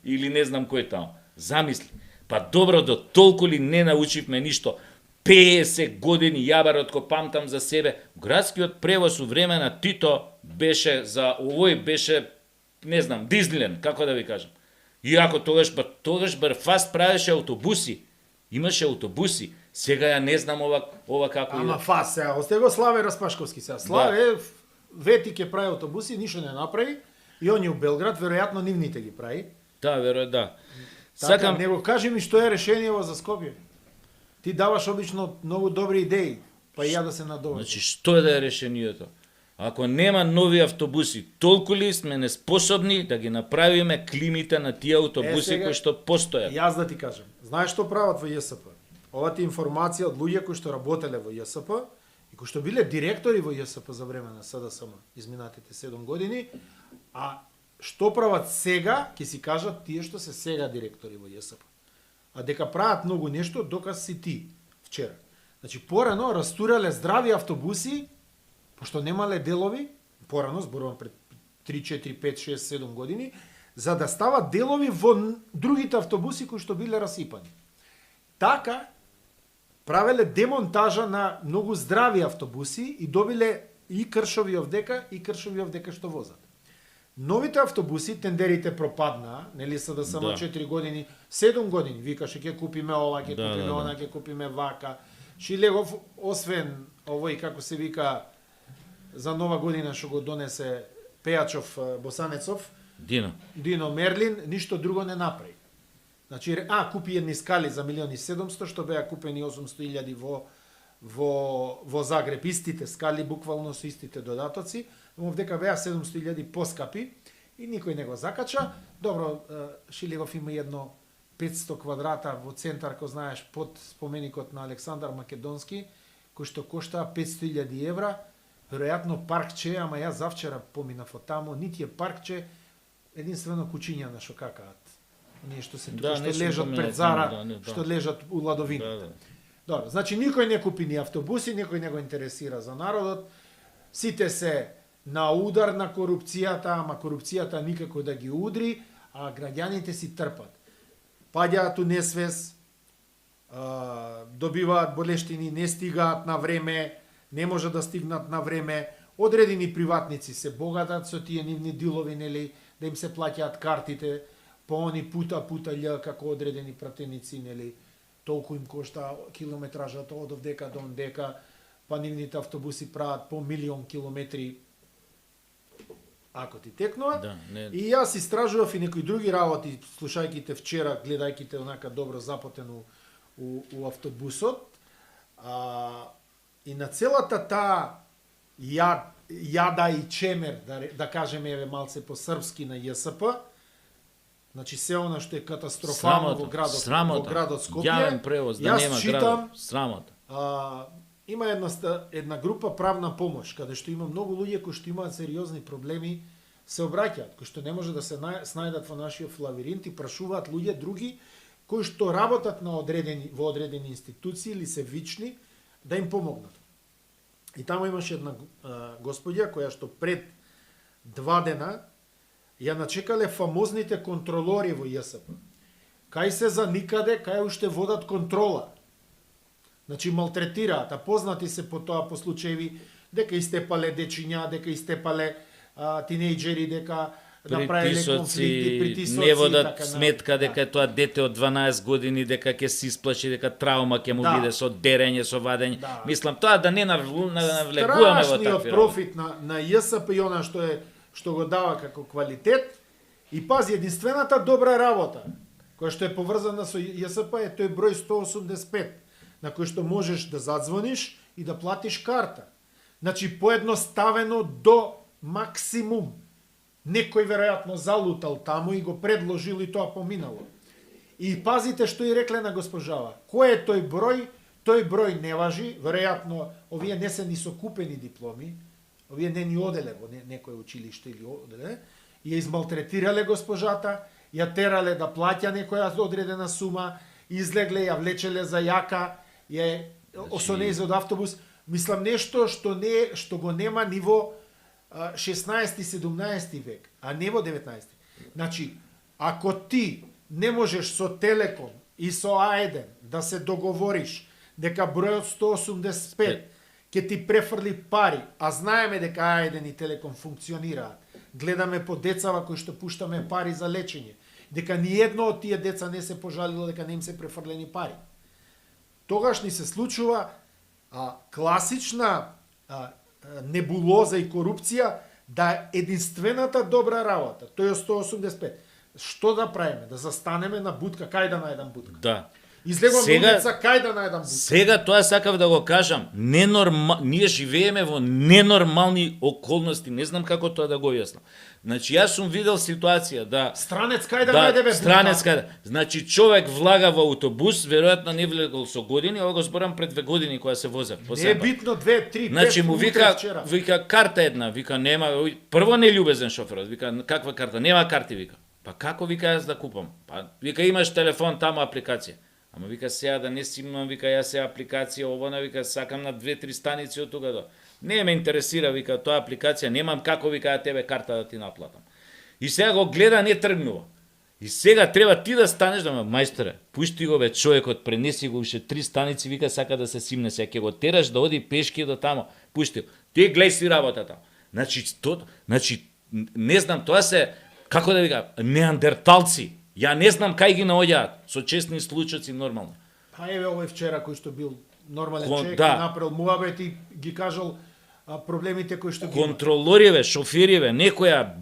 [SPEAKER 2] Или не знам кој таму. Замисли. Па добро, до толку ли не научивме ништо. 50 години јабарот ко памтам за себе. Градскиот превоз у време на Тито беше за овој беше не знам, Дизниленд, како да ви кажам. Иако тогаш Барфаст правеше автобуси. Имаше автобуси. Сега ја не знам ова како
[SPEAKER 1] Ама фаст сега, осте го Славе Распашковски сега. Славе вети ќе прави автобуси, ништо не направи. И он е у Белград, веројатно нивните ги прави.
[SPEAKER 2] Да, да.
[SPEAKER 1] Сакам него кажи ми што е решението за Скопје. Ти даваш обично многу добри идеи, па и ја да се надовршам.
[SPEAKER 2] Значи што е да е решението? Ако нема нови автобуси, толку ли сме неспособни да ги направиме климите на тие автобуси кои што постојат?
[SPEAKER 1] Јас да ти кажам. Знаеш што прават во ЈСП? Ова ти информација од луѓе кои што работеле во ЈСП и кои што биле директори во ЈСП за време на СДСМ изминатите 7 години, а што прават сега, ќе си кажат тие што се сега директори во ЈСП. А дека прават многу нешто, доказ си ти вчера. Значи порано растурале здрави автобуси, пошто немале делови, порано, зборувам пред 3, 4, 5, 6, 7 години, за да стават делови во другите автобуси кои што биле расипани. Така, правеле демонтажа на многу здрави автобуси и добиле и кршови овдека и кршови овдека што возат. Новите автобуси, тендерите пропаднаа, нели се да само 4 години, 7 години, викаше ќе купиме ова, ќе купиме она, ќе купиме вака. Шилегов, освен овој, како се вика, за нова година што го донесе Пејачов Босанецов, Дино Мерлин, ништо друго не направи. Значи, купи едни скали за 1.700.000, што беа купени 800.000 во Загреб, истите скали, буквално со истите додатоци, но вдека беа 700.000 поскапи и никој не го закача. Добро, Шилегов има едно 500 квадрата во центар, кој знаеш, под споменикот на Александар Македонски, кој што кошта 500.000 евра, веројатно паркче, ама јас завчера поминав од таму, нити е паркче, единствено куќиња на што какаат. Ние што се тука, што лежат пред Зара, што лежат у ладовината. Добро, значи никој не купи ни автобуси, никој не го интересира за народот, сите се на удар на корупцијата, ама корупцијата никако да ги удри, а граѓаните си трпат. Паѓаат у несвес, добиваат болештини, не стигаат на време, не може да стигнат на време, одредени приватници се богатат со тие нивни дилови, нели, да им се плаќаат картите, по они пута лја, како одредени пратеници, нели, толку им кошта километражата од овдека до ондека, па нивните автобуси прават по 1.000.000 километри ако ти текнува. И јас истражував и некои други работи, слушајќи те вчера, гледајќи те онака добро запотено у автобусот. И на целата таа јада и чемер, да кажеме еве малце по српски на ЈСП, значи се она што е катастрофално во градот Скопје.
[SPEAKER 2] Јавен превоз да нема градот, срамота.
[SPEAKER 1] Има една група правна помош, каде што има многу луѓе кои што имаат сериозни проблеми, се обраќаат, кои што не може да се снајдат во нашиот лавиринт и прашуваат луѓе други кои што работат во одредени институции или се вични да им помогнат. И таму имаше една господја која што пред 2 дена ја начекале фамозните контролори во ЈСП. кај се за никаде, кај уште водат контрола. Значи малтретираат, а познати се по тоа по случаи дека истепале дечиња, дека истепале тинејџери, дека направиле конфликти, притисоци,
[SPEAKER 2] не водат
[SPEAKER 1] така,
[SPEAKER 2] сметка дека тоа дете од 12 години дека ќе се исплаши, дека травма ќе му биде со дерење, со вадење. Мислам тоа да не навлегуваме во такви
[SPEAKER 1] страшниот профит на ЈСП и она што го дава како квалитет. И пази, единствената добра работа која што е поврзана со ЈСП е тој број 185, на кој што можеш да задзвониш и да платиш карта. Значи поедноставено до максимум. Некој веројатно залутал таму и го предложил и тоа поминало. И пазите што и рекле на госпожава. Кој е тој број? Тој број не важи, веројатно овие не се ни со купени дипломи, овие не ни оделе во некој училиште или оделе, ја измалтретирале госпожата, ја терале да плаќа некоја одредена сума, излегле, ја влечеле за јака, ја осонезе од автобус. Мислам нешто што го нема ниво 16-17 век, а не во 19. Значи, ако ти не можеш со Телеком и со А1 да се договориш дека бројот 185 ќе ти префрли пари, а знаеме дека А1 и Телеком функционираат, гледаме по децава кои што пуштаме пари за лечење, дека ни едно од тие деца не се пожалило дека не им се префрлени пари. Тогаш ни се случува класична небулоза и корупција, да единствената добра работа, тој е 185. Што да правиме? Да застанеме на будка, кај да најдам будка?
[SPEAKER 2] Да.
[SPEAKER 1] Излегувам на улица, кај да најдам будка?
[SPEAKER 2] Сега тоа сакав да го кажам, ние живееме во ненормални околности, не знам како тоа да го објаснам. Значи јас сум видел ситуација да
[SPEAKER 1] странец кај да најде будка?
[SPEAKER 2] Странец кај. Значи човек влага во автобус, веројатно не влегол со години, ова го зборам пред 2 години кога се возев.
[SPEAKER 1] Не е битно 2, 3, 5.
[SPEAKER 2] Значи му вика карта една, вика нема, прво нељубезен шоферот, вика каква карта, нема карти, вика. Па како вика јас да купам? Па вика имаш телефон, таму апликација. Ама вика сега да не си имам, вика јас се апликација овона, вика сакам на 2-3 станици од тука до. Не ме интересира, вика тоа апликација, немам како вика ја тебе карта да ти наплатам. И сега го гледа, не тргнува. И сега треба ти да станеш да мајсторе, пушти го бе човекот, пренеси го уште 3 станици, вика сака да се симне, сега ќе го тераш да оди пешки до тамо. Пушти го. Ти гледај си работата. Значи не знам, тоа се како да вика, неандерталци. Ја не знам кај ги наоѓаат, со честни случаи нормално.
[SPEAKER 1] Па еве овој вчера кој што бил нормален човек, направил муабет и ги кажал проблемите кои што ги
[SPEAKER 2] контролориве, шофериве, некоја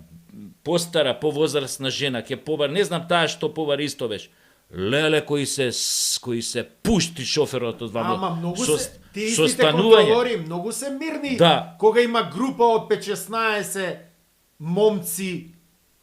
[SPEAKER 2] постара, повозрастна жена, ќе побар, не знам таа што побар исто беше. Леле кои се пушти шоферот од ваму.
[SPEAKER 1] Ама многу се тие истите контролори, многу се мирни.
[SPEAKER 2] Да.
[SPEAKER 1] Кога има група од 5-16 момци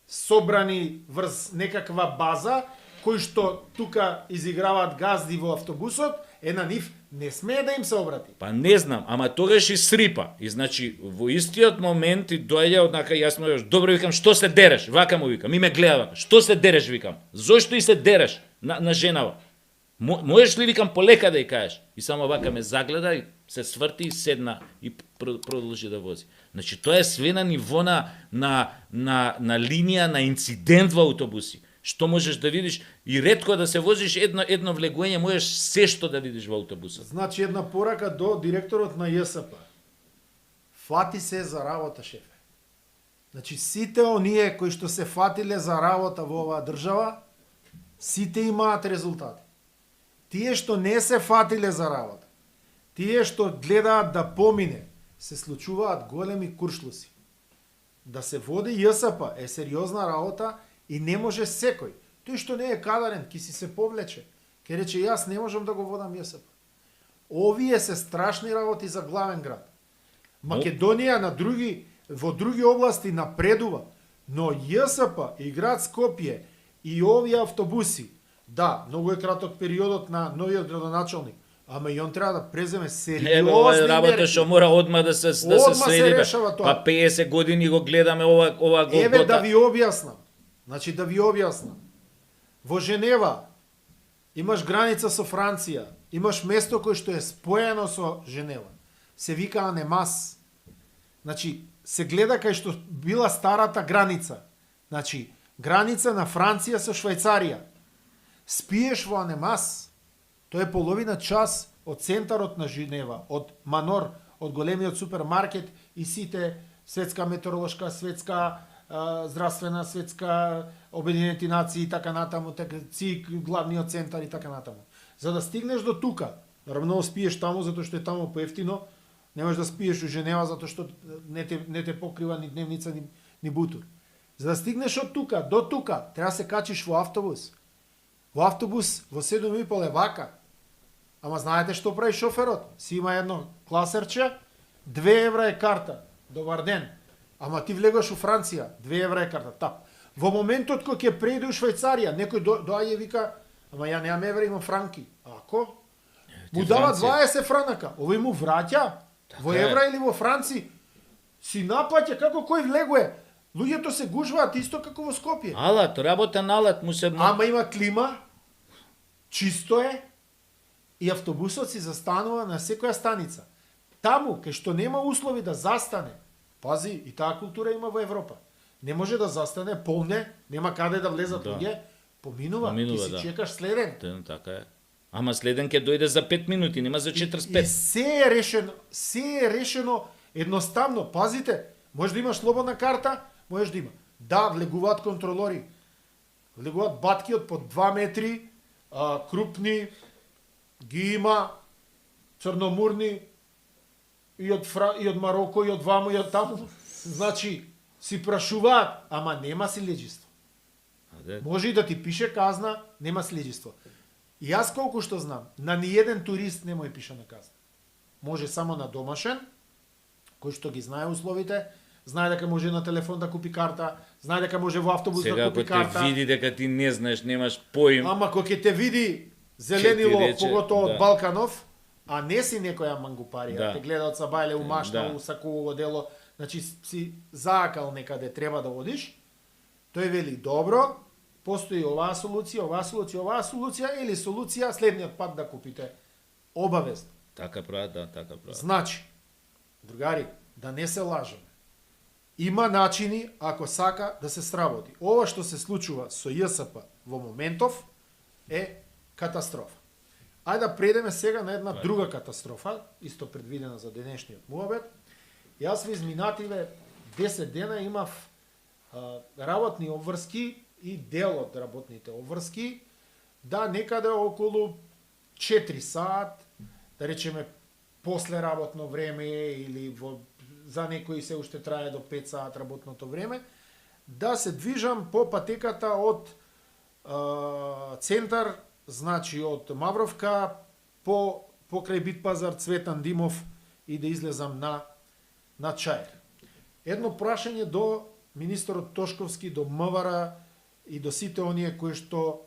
[SPEAKER 1] собрани врз некаква база, кои што тука изиграваат газди во автобусот, на нив не смее да им се обрати.
[SPEAKER 2] Па не знам, ама тогаш и срипа. И значи во истиот момент и доаѓа однака јас му кажам, добро викам, што се дереш? Вака му викам, и ме гледа, што се дереш викам? Зошто и се дереш на женава? Можеш ли викам полека да ја кажеш? И само вака ме загледа и се сврти и седна и продолжи да вози. Значи тоа е све на ниво на линија на инцидент во автобуси. Што можеш да видиш и ретко да се возиш едно влегување, можеш се што да видиш во автобусот.
[SPEAKER 1] Значи една порака до директорот на ЈСП. Фати се за работа, шефе. Значи сите оние кои што се фатиле за работа во оваа држава, сите имаат резултати. Тие што не се фатиле за работа, тие што гледаат да помине, се случуваат големи куршлуси. Да се води ЈСП е сериозна работа и не може секој. Тој што не е кадарен, ки си се повлече. Ке рече, јас не можам да го водам ЈСП. Овие се страшни работи за главен град. Македонија во други области напредува, но ЈСП и град Скопје и овие автобуси, да, многу е краток периодот на новиот градоначалник, ама и он треба да преземе сериозни мерки.
[SPEAKER 2] Ова е работа што мора одма да се следи. Па 50 години го гледаме ова голгота.
[SPEAKER 1] Еве да ви објаснам. Значи да ви објаснам. Во Женева имаш граница со Франција, имаш место кој што е споено со Женева. Се вика Анемас. Значи се гледа кај што била старата граница. Значи граница на Франција со Швајцарија. спиеш во Анемас, тоа е половина час од центарот на Женева, од Манор, од големиот супермаркет и сите светска метеоролошка, светска здравствена, светска Обединети нации и така натаму, ЦИК, главниот центар и така натаму. За да стигнеш до тука, наравно спиеш таму затоа што е таму поевтино, немаш да спиеш у Женева затоа што не те покрива ни дневница ни бутур. За да стигнеш од тука до тука, треба да се качиш во автобус. Во автобус во 7:30 е вака. Ама знаете што прави шоферот? Си има едно класерче, 2 евра е карта. Добар ден. Ама ти влегаш у Франција, 2 евра е карта. Тап. Во моментот кога ќе преиде у Швајцарија, некој доаѓа и вика, ама ја немам евра, имам франки. Ако? Му дава 20 франака. Овој му враќа во евра или во франци. Си напаќа како кој влегуе. Луѓето се гужваат исто како во Скопје.
[SPEAKER 2] Алат, работа на алат му се...
[SPEAKER 1] Ама има клима, чисто е, и автобусот си застанува на секоја станица. Таму, кај што нема услови да застане, пази, и таа култура има во Европа. Не може да застане, полне, нема каде да влезат луѓе, поминува, ти си чекаш следен.
[SPEAKER 2] Така е. Ама следен ќе дојде за 5 минути, нема за 45.
[SPEAKER 1] И се е решено едноставно. Пазите, може да имаш слободна карта, можеш да има. Да, влегуваат контролори. Влегуваат батки од по 2 метри, крупни, ги има, црномурни, и од Мароко, и од ваму, и од таму. Значи, си прашуваат, ама нема силеđиство. Може и да ти пише казна, нема силеđиство. И јас колку што знам, на ниеден турист не му е пишана казна. Може само на домашен, кој што ги знае условите, знае дека може на телефон да купи карта, знае дека може во автобус да купи карта.
[SPEAKER 2] Сега, ако те види дека ти не знаеш, немаш поим...
[SPEAKER 1] Ама кога ќе те види зеленило, поготово од Балканов, а не си некоја мангупарија, те гледа од Сабајле, умашна, усакувало дело, значи си заакал некаде треба да одиш, тој вели, добро, постои оваа солуција, или солуција следниот пат да купите обавезно.
[SPEAKER 2] Така прават, да, така прават.
[SPEAKER 1] Значи, другари, да не се лажеме. Има начини ако сака да се сработи. Ова што се случува со ЈСП во моментов е катастрофа. Ајде да предеме сега на една друга катастрофа, исто предвидена за денешниот муабет. Јас во изминативе 10 дена имав работни обврски и дел од работните обврски, да некаде околу 4 сат, да речеме после работно време или за некои се уште трае до 5 сат работното време, да се движам по патеката од центар, значи од Мавровка, покрај Битпазар, Цветан Димов и да излезам на Чаир. Едно прашање до министерот Тошковски, до МВР и до сите оние кои што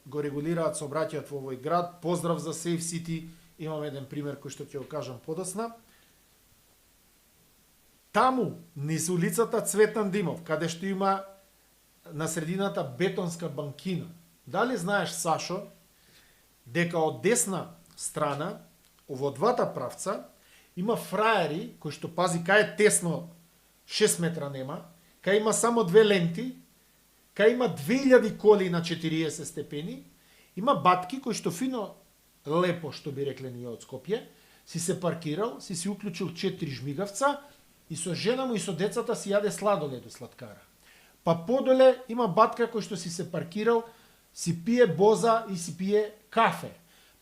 [SPEAKER 1] го регулираат сообраќајот во овој град. Поздрав за Safe City, имам еден пример кој што ќе го кажам подосна. Таму, низ улицата Цветан Димов, каде што има на средината бетонска банкина, дали знаеш, Сашо, дека од десна страна, во двата правца, има фраери, кои што пази, кај е тесно, 6 метра нема, кај има само 2 ленти, кај има 2000 коли на 40 степени, има батки кои што фино, лепо, што би рекле ние од Скопје, си се паркирал, си уклучил 4 жмигавца и со жена му и со децата си јаде сладолед у сладкара. Па подоле има батка кој што си се паркирал, си пие боза и си пие кафе.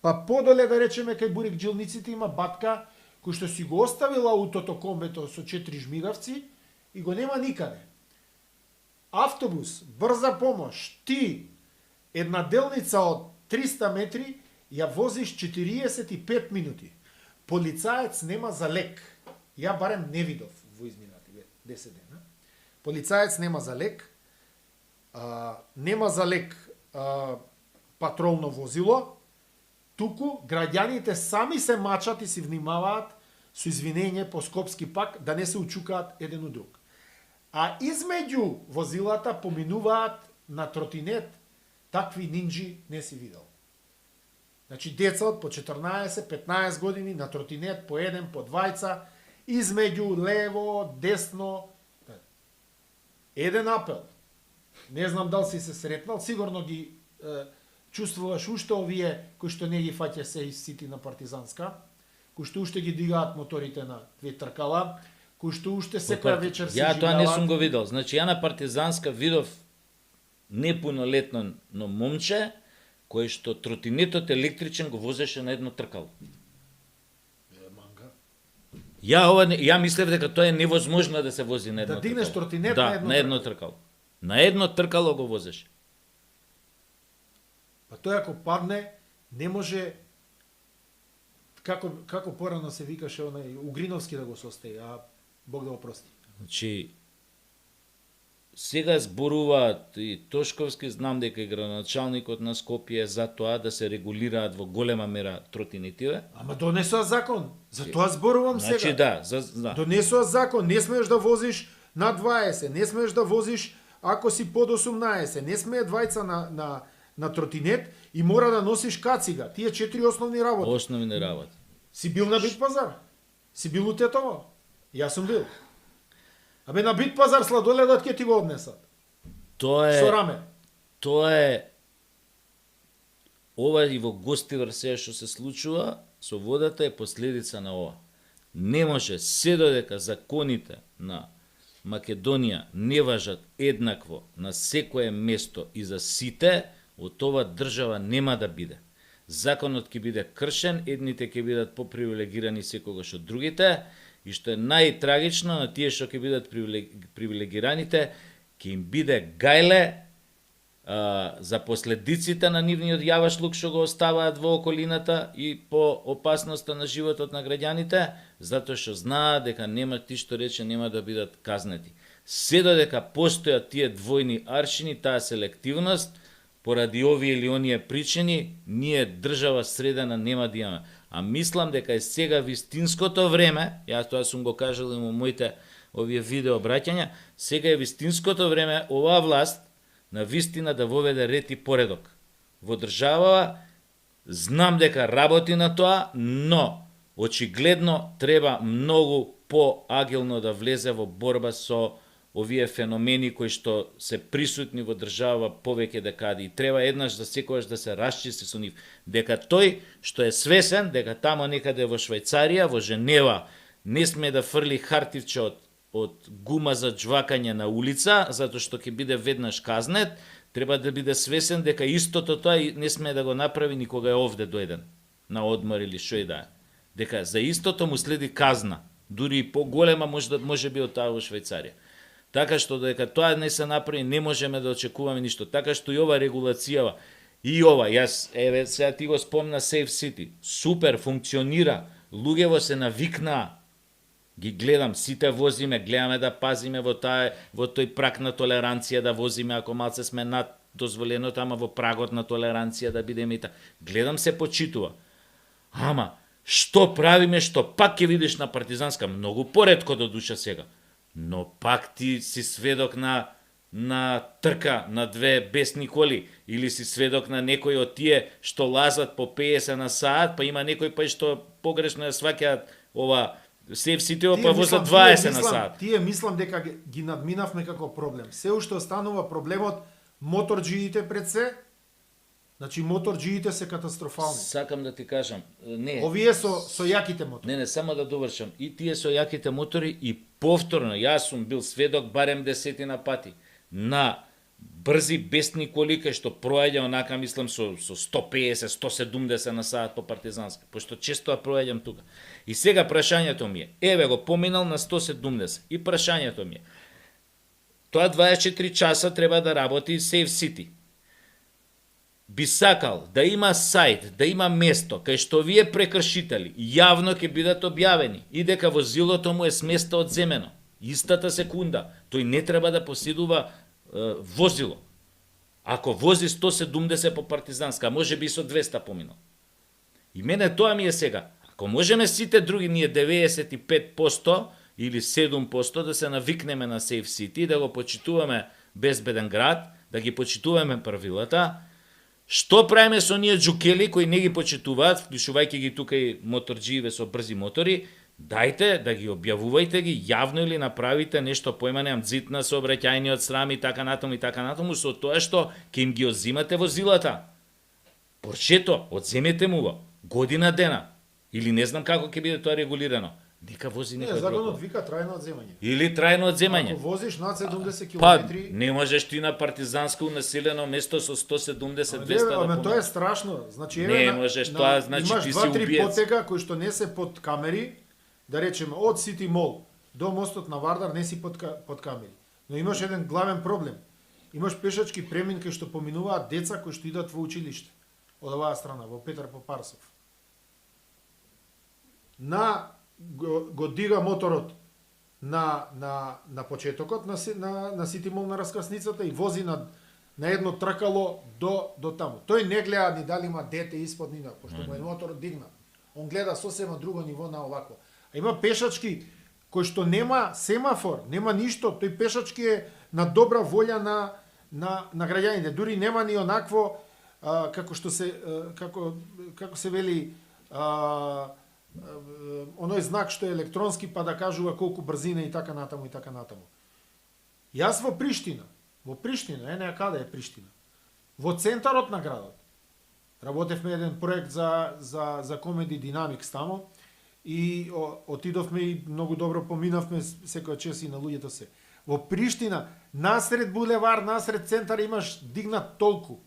[SPEAKER 1] Па подоле, да речеме, кај Бурек джилниците има батка кој што си го оставил аутото комбето со 4 жмигавци и го нема никаде. Автобус, брза помош, ти, една делница од 300 метри, ја возиш 45 минути. Полицаец нема за лек. Ја барем не видов во изминативе 10 дена. Полицаец нема за лек, нема за лек патролно возило, туку граѓаните сами се мачат и си внимаваат со извинење по скопски пак да не се учукаат еден од друг. А измеѓу возилата поминуваат на тротинет, такви нинџи не си видел. Значи деца од по 14-15 години на тротинет по еден, по двајца, измеѓу лево, десно. Еден апел. Не знам дали си се сретнал, сигурно ги чувствуваш уште овие кои што не ги фаќа се сити на Партизанска, кои што уште ги дигаат моторите на две тркала, кои што уште секоја вечер се
[SPEAKER 2] Ја тоа
[SPEAKER 1] живеат.
[SPEAKER 2] не сум го видел. Значи ја на Партизанска видов непунолетно момче кој што тротинетот електричен го возеше на едно тркало.
[SPEAKER 1] Манга.
[SPEAKER 2] Ја мислев дека тоа е невозможно да се вози на едно
[SPEAKER 1] Да дигнеш
[SPEAKER 2] тркало.
[SPEAKER 1] тротинет
[SPEAKER 2] да,
[SPEAKER 1] на едно
[SPEAKER 2] тркало. На едно тркало го возеше.
[SPEAKER 1] Па тој ако падне, не може како порано се викаше онај Угриновски да го состои, а Бог да го прости.
[SPEAKER 2] Значи сега зборуваат и Тошковски, знам дека и градоначалникот на Скопје за тоа да се регулираат во голема мера тротинетиве.
[SPEAKER 1] Ама донесоа закон. За тоа зборувам сега.
[SPEAKER 2] Значи да.
[SPEAKER 1] Донесоа закон, не смееш да возиш на 20, не смееш да возиш ако си под 18, не смее двајца на тротинет и мора да носиш кацига. Тие 4 основни работи.
[SPEAKER 2] Основни работи.
[SPEAKER 1] Си бил на Бит пазар? Си бил у Тетово? Јас сум бил. Абе на Бит пазар сладоледот ќе ти го однесат.
[SPEAKER 2] Тоа е
[SPEAKER 1] Со раме.
[SPEAKER 2] Тоа е ова и во Гостивар се што се случува со водата е последица на ова. Не може се додека законите на Македонија не важат еднакво на секое место и за сите, од ова држава нема да биде. Законот ќе биде кршен, едните ќе бидат попривилегирани секогаш од другите, и што е најтрагично на тие што ќе бидат привилегираните, ќе им биде гајле за последиците на нивниот јавашлук што го оставаат во околината и по опасноста на животот на граѓаните, затоа што знаат дека нема, ти што рече, нема да бидат казнети. Се додека постојат тие двојни аршини, таа селективност, поради овие или оние причини, ние држава средена нема да имаме. А мислам дека е сега вистинското време, јас тоа сум го кажал и во моите овие видео обраќања, сега е вистинското време оваа власт на вистина да воведе ред и поредок во држава. Знам дека работи на тоа, но очигледно треба многу поагилно да влезе во борба со овие феномени кои што се присутни во држава повеќе декади. И треба еднаш за секојаш да се расчисти со нив. Дека тој што е свесен, дека тамо некаде во Швајцарија, во Женева, не сме да фрли хартивче од гума за џвакање на улица, затоа што ќе биде веднаш казнет, треба да биде свесен дека истото тоа не сме да го направи ни кога е овде дојден, на одмор или што и да е. Дека за истото му следи казна, дури и поголема може би од таа во Швајцарија. Така што дека тоа не се направи, не можеме да очекуваме ништо. Така што и ова регулацијава, и ова, јас, еве, сега ти го спомна Safe City, супер, функционира, луѓево се навикнаа, ги гледам, сите возиме, гледаме да пазиме во тој праг на толеранција, да возиме ако малце сме над дозволеното, ама во прагот на толеранција да бидеме и така. Гледам се почитува. Ама, што правиме, што пак ќе видиш на Партизанска, многу поретко до душа сега. Но пак ти си сведок на трка на две бесни коли, или си сведок на некој од тие што лазат по 50 на саат, па има некој па што погрешно ја сваќаат ова Safe City, па возат 20 на саат.
[SPEAKER 1] Тие мислам дека ги надминавме како проблем. Се уште останува проблемот моторџиите пред се. Значи моторџиите се катастрофални.
[SPEAKER 2] Сакам да ти кажам, не.
[SPEAKER 1] Овие со јаките мотори.
[SPEAKER 2] Не, само да довршам. И тие со јаките мотори и повторно, јас сум бил сведок барем 10 пати на брзи бесни коли кај што проаѓа онака, мислам, со 150, 170 на саат по Партизанска, пошто често ја проаѓам тука. И сега прашањето ми е, еве го поминал на 170, и прашањето ми е, тоа 24 часа треба да работи Safe City. Би сакал да има сајт, да има место кај што вие прекршители јавно ќе бидат објавени и дека возилото му е с место одземено. Истата секунда, тој не треба да поседува возило. Ако вози 170 по Партизанска, може би со 200 поминал. И мене тоа ми е сега. Ако можеме сите други, ние 95% или 7% да се навикнеме на Safe City, да го почитуваме безбеден град, да ги почитуваме правилата, што правиме со ние џукели кои не ги почитуваат, вклучувајќи ги тука и моторџиеве со брзи мотори, дајте да ги објавувајте ги јавно или направите нешто, појма немам, дзит на сообраќајниот срам и така натаму, со тоа што ќе им ги одзимате возилата. Поршето, одземете му го, година дена, или не знам како ќе биде тоа регулирано. Нека вози
[SPEAKER 1] Не,
[SPEAKER 2] некој
[SPEAKER 1] законот
[SPEAKER 2] друг.
[SPEAKER 1] вика трајно одземање.
[SPEAKER 2] Или трајно одземање.
[SPEAKER 1] Ако возиш над 70
[SPEAKER 2] Па,
[SPEAKER 1] километри,
[SPEAKER 2] не можеш ти на партизанско населено место со 170-200
[SPEAKER 1] ама
[SPEAKER 2] да
[SPEAKER 1] тоа е
[SPEAKER 2] поминеш.
[SPEAKER 1] страшно. Значи
[SPEAKER 2] Не можеш, тоа значи
[SPEAKER 1] имаш
[SPEAKER 2] ти си
[SPEAKER 1] 2-3
[SPEAKER 2] убиец.
[SPEAKER 1] потега кои што не се под камери, да речеме од Сити Мол до мостот на Вардар не си под камери. Но имаш еден главен проблем. Имаш пешачки премин кај што поминуваат деца кои што идат во училиште од оваа страна, во Петар Попарсов. Го дига моторот на почетокот на Сити Мол на раскасницата и вози на едно тркало до таму. Тој не гледа ни дали има дете испод нина, пошто му е моторот дигнат. Он гледа сосема друго ниво на овако. А има пешачки кој што нема семафор, нема ништо, тој пешачки е на добра волја на граѓаните. Дури нема ни онакво како се вели оној знак што е електронски па да кажува колку брзина и така натаму и така натаму. Јас во Приштина, не каде е Приштина, во центарот на градот, работевме еден проект за Comedy Dynamics таму и отидовме и многу добро поминавме секоја час и на луѓето се. Во Приштина, насред булевар, насред центар имаш дигнат толку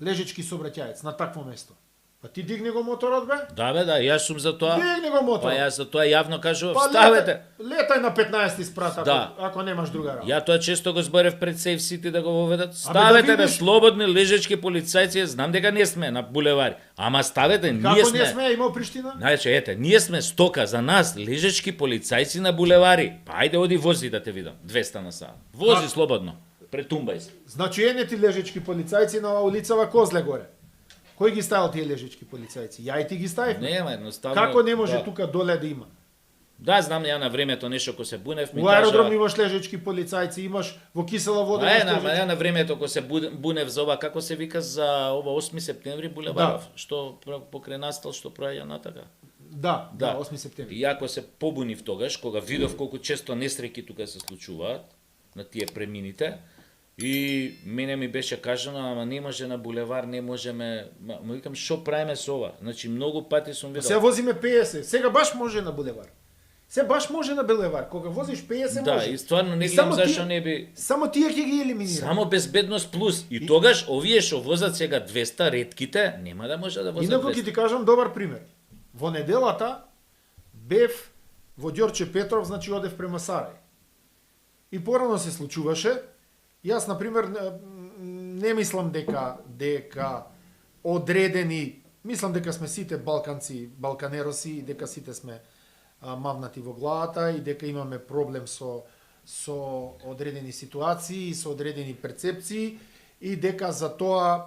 [SPEAKER 1] лежички сообраќаец на такво место. Па ти дигни го моторот, бе?
[SPEAKER 2] Да, бе, да, јас сум за тоа.
[SPEAKER 1] Дигни го моторот.
[SPEAKER 2] Па јас за тоа јавно кажував,
[SPEAKER 1] Па
[SPEAKER 2] ставете.
[SPEAKER 1] Летај на 15 спрат
[SPEAKER 2] Да.
[SPEAKER 1] ако немаш друга работа.
[SPEAKER 2] Ја тоа често го зборев пред Safe City да го воведат. Ставете бе,
[SPEAKER 1] видиш.
[SPEAKER 2] слободни лежечки полицајци, знам дека не сме на булевари. Ама ставете, ние
[SPEAKER 1] Како
[SPEAKER 2] сме.
[SPEAKER 1] не сме имал Приштина?
[SPEAKER 2] Значи, ете, ние сме стока за нас, лежечки полицајци на булевари. Па ајде оди вози да те видам, 200 на сат. Вози слободно, претумбај се.
[SPEAKER 1] Значи ене ти лежички полицајци на улицава Козле горе. Кој ги ставил тие лежички полицајци? Ја и ти ги ставивме.
[SPEAKER 2] Нема едноставно.
[SPEAKER 1] Како не може
[SPEAKER 2] да.
[SPEAKER 1] тука доле да има?
[SPEAKER 2] Да, знам ја на времето нешто кој се бунев ми
[SPEAKER 1] Во аеродром
[SPEAKER 2] кажа.
[SPEAKER 1] имаш лежички полицајци, имаш во кисела вода.
[SPEAKER 2] Ја
[SPEAKER 1] имаш лежички-
[SPEAKER 2] на времето кој се бунев за ова, како се вика за ова 8 септември булеваров, што покрај настал што проаѓа натака.
[SPEAKER 1] Да, 8 септември.
[SPEAKER 2] И ако се побунив тогаш, кога видов колку често несреќи тука се случуваат на тие премините, и мене ми беше кажано, ама не може на булевар, не можеме, му викам што правиме со ова? Значи многу пати сум
[SPEAKER 1] Се
[SPEAKER 2] видел.
[SPEAKER 1] возиме 50. Сега баш може на булевар. Се баш може на булевар. Кога возиш 50
[SPEAKER 2] Да,
[SPEAKER 1] може.
[SPEAKER 2] и стварно не
[SPEAKER 1] И
[SPEAKER 2] гледам
[SPEAKER 1] само
[SPEAKER 2] зашто
[SPEAKER 1] тие-
[SPEAKER 2] не би.
[SPEAKER 1] Само тие ќе ги елиминира.
[SPEAKER 2] Само безбедност плюс. И тогаш овие што возат сега 200 ретките, нема да може да возат
[SPEAKER 1] Инаку
[SPEAKER 2] 200.
[SPEAKER 1] ќе ти кажам добар пример. Во неделата бев во Ѓорче Петров, значи одев према Сарај. И порано се случуваше. Јас на пример не мислам дека одредени, мислам дека сме сите балканци, балканероси и дека сите сме мавнати во главата и дека имаме проблем со одредени ситуации и со одредени перцепции и дека за тоа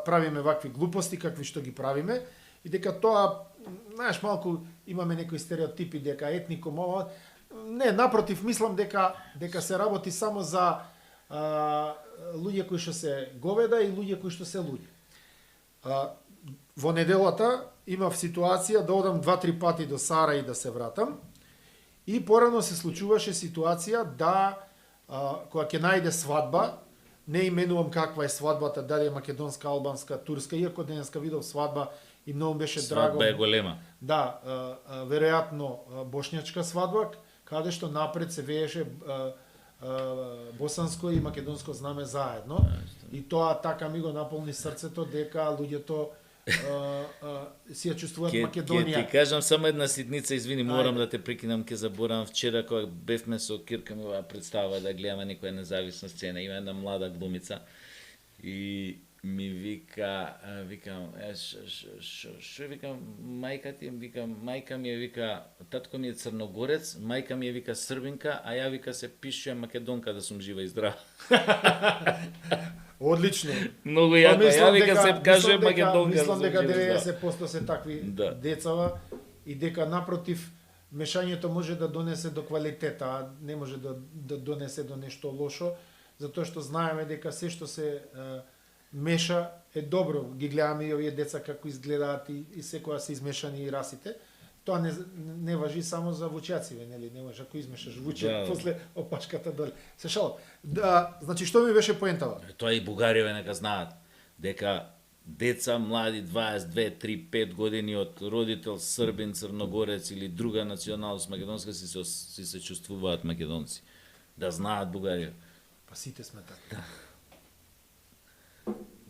[SPEAKER 1] правиме вакви глупости какви што ги правиме и дека тоа, знаеш, малку имаме некои стереотипи дека етником ова. Не, напротив, мислам дека се работи само за луѓе кои што се говеда и луѓе кои што се луѓе. Во неделата имав ситуација да одам 2-3 пати до Сара и да се вратам. И порано се случуваше ситуација да кога ќе најде свадба, не именувам каква е свадбата, дали е македонска, албанска, турска, иако денеска видов свадба и многу беше драго.
[SPEAKER 2] Свадба е голема.
[SPEAKER 1] Да, веројатно бошњачка свадба, каде што напред се вееше босанско и македонско знаме заедно. И тоа така ми го наполни срцето дека луѓето си ја чувствуваат
[SPEAKER 2] Ќе
[SPEAKER 1] Македонија.
[SPEAKER 2] ти кажам само една ситница, извини, морам
[SPEAKER 1] Ајде.
[SPEAKER 2] да те прекинам, ќе заборавам вчера кога бевме со Кирка ми оваа представа да гледаме некоја независна сцена, има една млада глумица и ми вика, викам, што викам, мајка ти, викам, мајка ми е, вика, татко ми е црногорец, мајка ми е, вика, србинка, а ја, вика, се пишува македонка да сум жива и здрава.
[SPEAKER 1] Одлично.
[SPEAKER 2] Многу јако, ја, вика, се кажува
[SPEAKER 1] мислам дека-
[SPEAKER 2] македонка
[SPEAKER 1] Мислам
[SPEAKER 2] да
[SPEAKER 1] дека
[SPEAKER 2] сум жива и здрава.
[SPEAKER 1] 90% се такви
[SPEAKER 2] Да.
[SPEAKER 1] децава и дека напротив мешањето може да донесе до квалитета, а не може да донесе до нешто лошо, затоа што знаеме дека се што се меша е добро. Ги гледаме и овие деца како изгледаат и секоја се измешани и расите. Тоа не важи само за вучациве, нели? Не може ако измешаш вуче
[SPEAKER 2] Да.
[SPEAKER 1] после опашката доле. Се шалам. Да, значи што ми беше поентава?
[SPEAKER 2] Тоа и бугариве нека знаат дека деца млади 22, 3, 5 години од родител србин, црногорец или друга националност македонска си се чувствуваат македонци. Да знаат Бугарија.
[SPEAKER 1] Па сите сме така.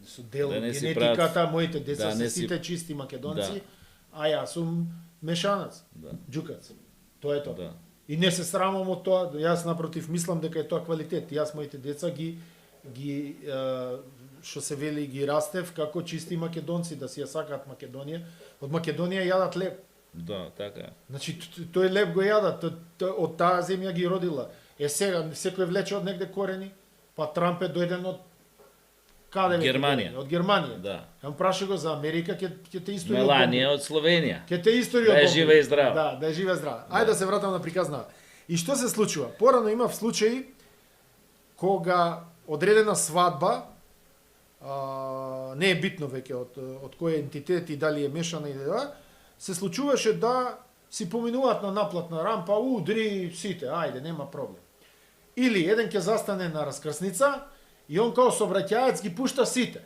[SPEAKER 1] Со дел
[SPEAKER 2] Да не си
[SPEAKER 1] генетиката,
[SPEAKER 2] прават-
[SPEAKER 1] моите деца
[SPEAKER 2] да,
[SPEAKER 1] се
[SPEAKER 2] не си-
[SPEAKER 1] сите чисти македонци,
[SPEAKER 2] Да.
[SPEAKER 1] а јас сум мешанац,
[SPEAKER 2] Да.
[SPEAKER 1] џукац. Тоа е тоа.
[SPEAKER 2] Да.
[SPEAKER 1] И не се срамам од тоа, јас напротив мислам дека е тоа квалитет. Јас моите деца ги што се вели ги растев како чисти македонци, да си ја сакаат Македонија. Од Македонија јадат леб.
[SPEAKER 2] Да, така е.
[SPEAKER 1] Значи тој леб го јадат, од таа земја ги родила. Сега секој влече од негде корени, па Трамп е дојден од каде веќе
[SPEAKER 2] Германија.
[SPEAKER 1] дојден? Од Германија.
[SPEAKER 2] Да.
[SPEAKER 1] Јам праши го за Америка, ќе те истори
[SPEAKER 2] Меланија од Словенија.
[SPEAKER 1] Ќе те истори
[SPEAKER 2] Да е
[SPEAKER 1] од Бог.
[SPEAKER 2] жива и здрава.
[SPEAKER 1] Да, да е жива и здрава. Ајде да се вратам на приказна. И што се случува? Порано имав случаи кога одредена свадба, не е битно веќе од кој ентитет и дали е мешана или да, се случуваше да си поминуваат на наплатна рампа, удри сите, ајде, нема проблем. Или еден ќе застане на раскрсница и он као сообраќаец ги пушта сите.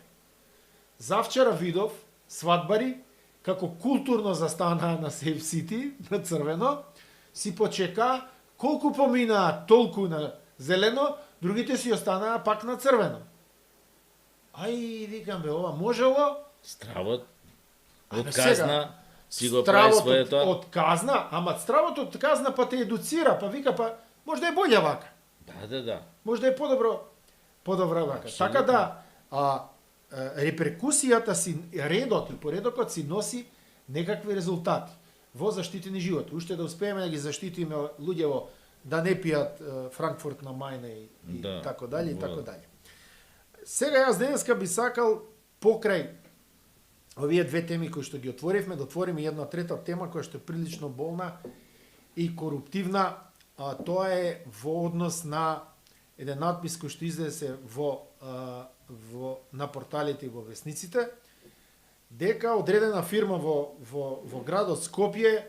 [SPEAKER 1] Завчера видов свадбари како културно застанаа на Сейф Сити, на црвено, си почека, колку поминаа толку на зелено, другите си останаа пак на црвено. Ај, викам бе, ова можело?
[SPEAKER 2] Стравот
[SPEAKER 1] Абе,
[SPEAKER 2] од казна си го прави
[SPEAKER 1] Стравот
[SPEAKER 2] своето.
[SPEAKER 1] од казна, ама стравот од казна па те едуцира, па вика, па може да е болја вака.
[SPEAKER 2] Да.
[SPEAKER 1] Може да е подобро вака.
[SPEAKER 2] Апсолутно.
[SPEAKER 1] Така да, реперкусијата си, редот и поредокот си носи некакви резултати во заштитени живот. Уште да успееме да ги заштитиме луѓево да не пијат Франкфурт на мајна и
[SPEAKER 2] Да,
[SPEAKER 1] тако дали, и
[SPEAKER 2] во.
[SPEAKER 1] тако дали. Сега јас денеска би сакал покрај овие две теми кои што ги отворивме, да отвориме една трета тема која што е прилично болна и коруптивна, а тоа е во однос на еден надпис кој што излезе на порталите и во весниците, дека одредена фирма во градот Скопје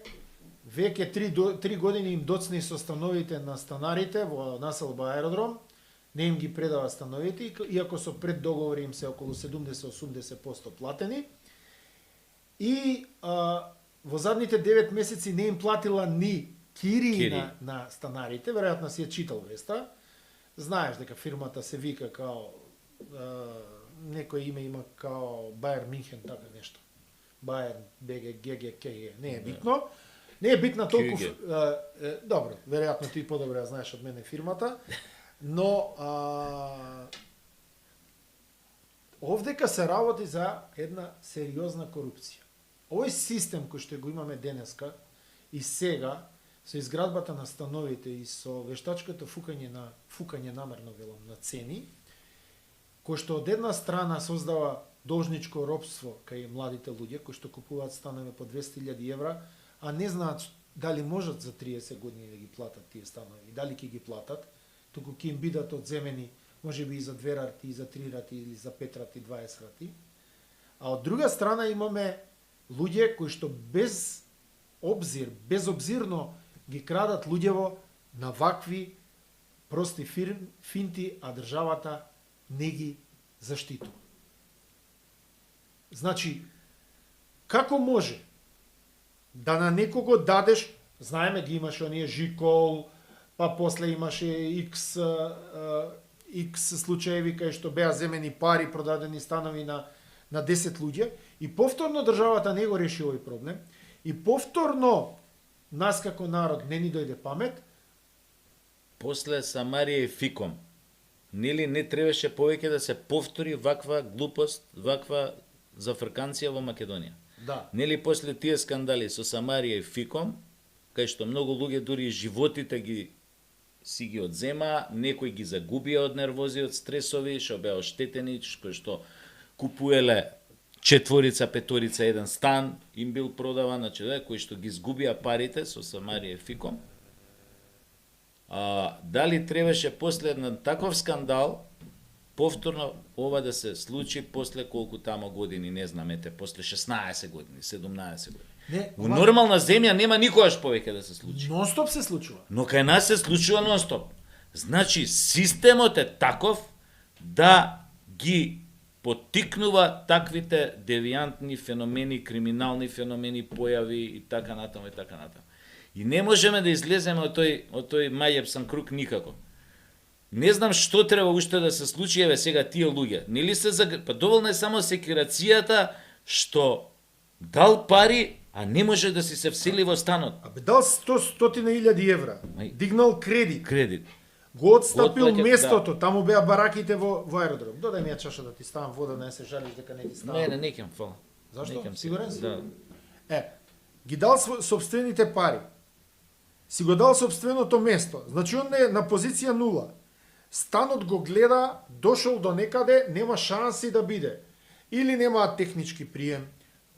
[SPEAKER 1] веќе 3 години им доцни со становите на станарите во населба Аеродром, не им ги предава становите, иако со преддоговори им се околу 70-80% платени. И во задните 9 месеци не им платила ни кири на станарите, веројатно си ја читал веста. Знаеш дека фирмата се вика као некој име има као Бајер Минхен, така нешто. Бајер, БГ, ГГ, КГ, не е битно. Не е битна толку... добро, веројатно ти подобро ја знаеш од мене фирмата, но овдека се работи за една сериозна корупција. Овој систем кој што го имаме денеска и сега, со изградбата на становите и со вештачкото фукање намерно велам на цени, кој што од една страна создава должничко робство кај младите луѓе кои што купуваат станови по 200.000 евра, а не знаат дали можат за 30 години да ги платат тие станови, дали ќе ги платат, туку ќе им бидат одземени можеби и за 2 рати, и за 3 рати, или за 5 рати, 20 рати. А од друга страна имаме луѓе кои што без обзир, безобзирно ги крадат луѓево на вакви прости финти, а државата не ги заштитува. Значи, како може да на некого дадеш, знаеме ги имаше оние Жикол, па после имаше X случаеви кај што беа земени пари, продадени станови на 10 луѓе, и повторно државата не го реши овој проблем, и повторно нас како народ не ни дојде памет.
[SPEAKER 2] После Самарија и Фиком, нели не требаше повеќе да се повтори ваква глупост, ваква зафрканција во Македонија.
[SPEAKER 1] Да.
[SPEAKER 2] Нели после тие скандали со Самарија и Фиком, кај што многу луѓе дури животите си ги одзема, некои ги загубија од нервози, од стресови, што беа оштетени, кои што купуеле 4, 5 еден стан, им бил продаван, значи кои што ги изгубија парите со Самарија и Фиком. Дали требаше после на таков скандал повторно ова да се случи после колку тамо години, не знам, после 16 години, 17 години.
[SPEAKER 1] Не,
[SPEAKER 2] Во нормална земја нема никогаш повеќе да се случи.
[SPEAKER 1] Нонстоп се случува.
[SPEAKER 2] Но кај нас се случува нонстоп. Значи, системот е таков да ги поттикнува таквите девијантни феномени, криминални феномени, појави и така натаму и така натаму. И не можеме да излеземе од тој мајепсан круг никако. Не знам што треба уште да се случи, еве сега тие луѓе. Нели се па доволна е само секирацијата што дал пари, а не може да си се всели во станот.
[SPEAKER 1] Абе дал 100.000 евра, дигнал кредит. Го отстапил
[SPEAKER 2] Отплаќа,
[SPEAKER 1] местото, таму беа бараките во аеродром. Додај ми ја чаша да ти ставам вода, да не се жалиш дека не ти ставам.
[SPEAKER 2] Не кем, фала.
[SPEAKER 1] Зашто?
[SPEAKER 2] Некам,
[SPEAKER 1] Сигурен си?
[SPEAKER 2] Да.
[SPEAKER 1] Ги дал собствените пари. Си го дал собственото место. Значи он е на позиција 0. Станот го гледа, дошол до некаде, нема шанси да биде. Или нема технички прием.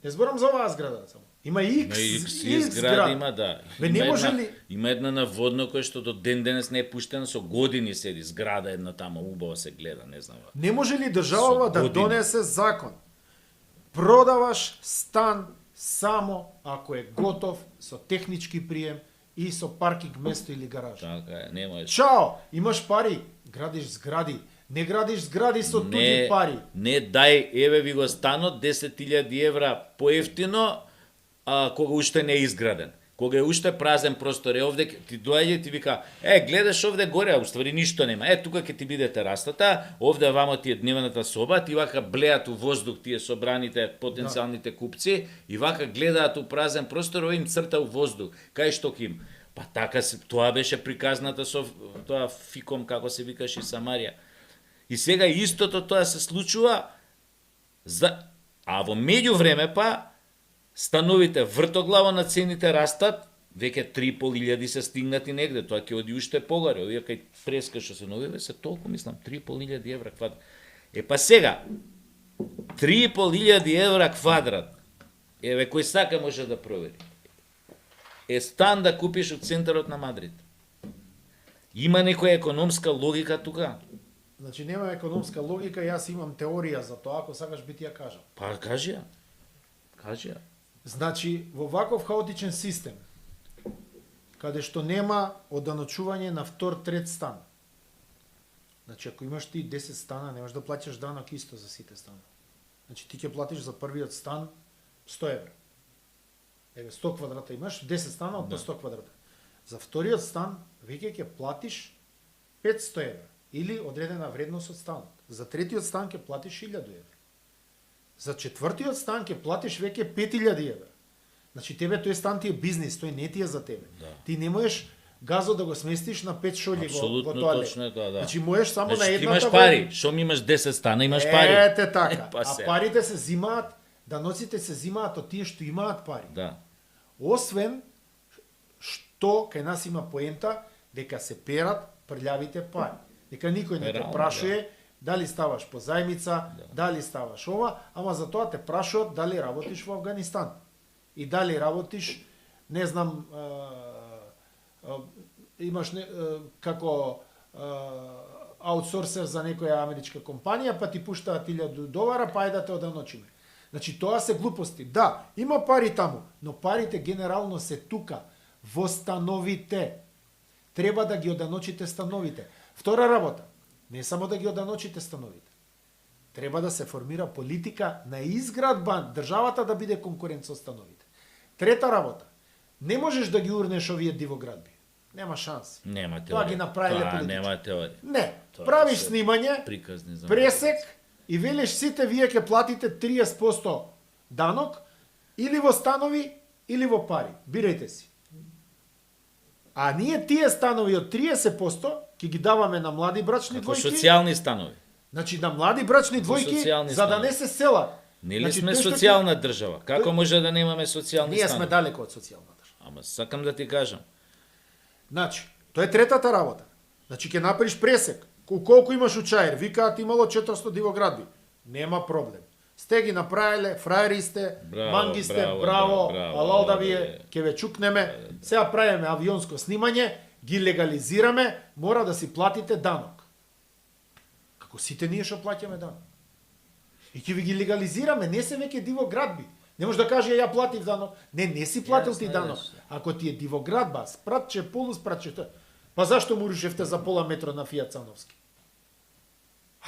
[SPEAKER 1] Не зборам за оваа зграда само. Има X
[SPEAKER 2] згради има, да.
[SPEAKER 1] Бе, не може ли?
[SPEAKER 2] Има една на Водно која што до ден денес не е пуштена, со години седи зграда една тама, убаво се гледа, не знам.
[SPEAKER 1] Не може ли државава
[SPEAKER 2] Со
[SPEAKER 1] да
[SPEAKER 2] години.
[SPEAKER 1] донесе закон? Продаваш стан само ако е готов со технички прием и со паркинг место или гараж.
[SPEAKER 2] Така е, нема.
[SPEAKER 1] Чао, имаш пари, градиш згради. Не градиш згради со туѓи пари.
[SPEAKER 2] Не дај, еве ви го станот 10.000 евра поевтино, кога уште не е изграден. Кога е уште празен простор, овде ти доаѓа и ти вика, гледаш овде горе, а уствари ништо нема. Тука ќе ти биде терасата, овде вамо ти е дневната соба, ти вака блеат у воздух тие собраните потенцијалните купци и вака гледаат у празен простор, овој им црта у воздух. Кај што ким? Па така тоа беше приказната со тоа фиком како се викаше Самарија. И сега истото тоа се случува а во меѓувреме па становите вртоглаво на цените растат, веќе 3.500 се стигнати негде, тоа ќе оди уште погаре, овие кај преска што се новиве се толку, мислам, 3.500 евра квадрат. Па сега, 3.500 евра квадрат, еве кој сака може да провери, стан да купиш од центарот на Мадрид. Има некоја економска логика тука?
[SPEAKER 1] Значи нема економска логика, јас имам теорија за тоа, ако сакаш би ти ја кажам.
[SPEAKER 2] Па кажи ја. Кажи ја.
[SPEAKER 1] Значи, во ваков хаотичен систем, каде што нема оданочување на втор, трет стан. Значи, ако имаш ти 10 стана, немаш да плаќаш данок исто за сите станови. Значи, ти ќе платиш за првиот стан 100 евра. Еве, 100 квадрата имаш, 10 стана од 100 квадрата. За вториот стан, веќе ќе платиш 500 евра. Или одредена вредност од станот. За третиот стан ќе платиш 1000 евра. За четвртиот стан ќе платиш веќе 5000 евра. Значи тебе тој стан ти е бизнис, тој не ти е за тебе.
[SPEAKER 2] Да.
[SPEAKER 1] Ти не можеш газо да го сместиш на 5 шолји во тоалет.
[SPEAKER 2] Точно е тоа, да.
[SPEAKER 1] Значи можеш само на
[SPEAKER 2] Ти
[SPEAKER 1] едната.
[SPEAKER 2] имаш пари, шо ми имаш 10 стана, имаш пари.
[SPEAKER 1] Ете така.
[SPEAKER 2] Па
[SPEAKER 1] А
[SPEAKER 2] се.
[SPEAKER 1] парите се зимаат, даноците се зимаат од тие што имаат пари.
[SPEAKER 2] Да.
[SPEAKER 1] Освен што кај нас има поента дека се перат прљавите пари. Дека никој не те
[SPEAKER 2] Реално,
[SPEAKER 1] прашува дали ставаш по зајмица, дали ставаш ова, ама за тоа те прашуваат дали работиш во Афганистан. И дали работиш, не знам, имаш како аутсорсер за некоја америчка компанија, па ти пуштаат $1000, па ајде да те оданочиме. Значи тоа се глупости. Да, има пари таму, но парите генерално се тука, во становите. Треба да ги оданочите становите. Втора работа, не само да ги оданочите становите. Треба да се формира политика на изградба, државата да биде конкурент со становите. Трета работа, не можеш да ги урнеш овие дивоградби. Нема шанс.
[SPEAKER 2] Нема теорија.
[SPEAKER 1] Тоа ги направиле
[SPEAKER 2] Тоа
[SPEAKER 1] политички.
[SPEAKER 2] нема теорија.
[SPEAKER 1] Не,
[SPEAKER 2] Тоа
[SPEAKER 1] правиш
[SPEAKER 2] се
[SPEAKER 1] снимање,
[SPEAKER 2] Приказни за
[SPEAKER 1] пресек и велиш сите вие ќе платите 30% данок или во станови или во пари. Бирајте си. А ние тие станови од 30% ќе ги даваме на млади брачни
[SPEAKER 2] Како
[SPEAKER 1] двојки.
[SPEAKER 2] социјални станови.
[SPEAKER 1] Значи на млади брачни двојки
[SPEAKER 2] социјални
[SPEAKER 1] за да
[SPEAKER 2] станови.
[SPEAKER 1] не се селат.
[SPEAKER 2] Нели
[SPEAKER 1] Значи,
[SPEAKER 2] сме
[SPEAKER 1] тој што
[SPEAKER 2] социјална држава? Како може да немаме социјални
[SPEAKER 1] Ние
[SPEAKER 2] станови?
[SPEAKER 1] сме далеко од социјална држава.
[SPEAKER 2] Ама сакам да ти кажам.
[SPEAKER 1] Значи, тоа е третата работа. Значи ќе направиш пресек. Колку имаш у Чаир? Викаат имало 400 дивоградби. Нема проблем. Сте ги направиле, фраери сте,
[SPEAKER 2] Браво,
[SPEAKER 1] манги сте,
[SPEAKER 2] браво,
[SPEAKER 1] браво,
[SPEAKER 2] браво,
[SPEAKER 1] алал да
[SPEAKER 2] браво,
[SPEAKER 1] вие, ќе ве чукнеме. Сега правиме авионско снимање, ги легализираме, мора да си платите данок. Како сите ние што плаќаме данок. И ќе ви ги легализираме, не се веќе дивоградби. Не може да каже ја платив данок. Не си платил ти данок. Ако ти е дивоградба, спратче, полуспратче, па зашто му рушевте за пола метро на Фијат Цановски?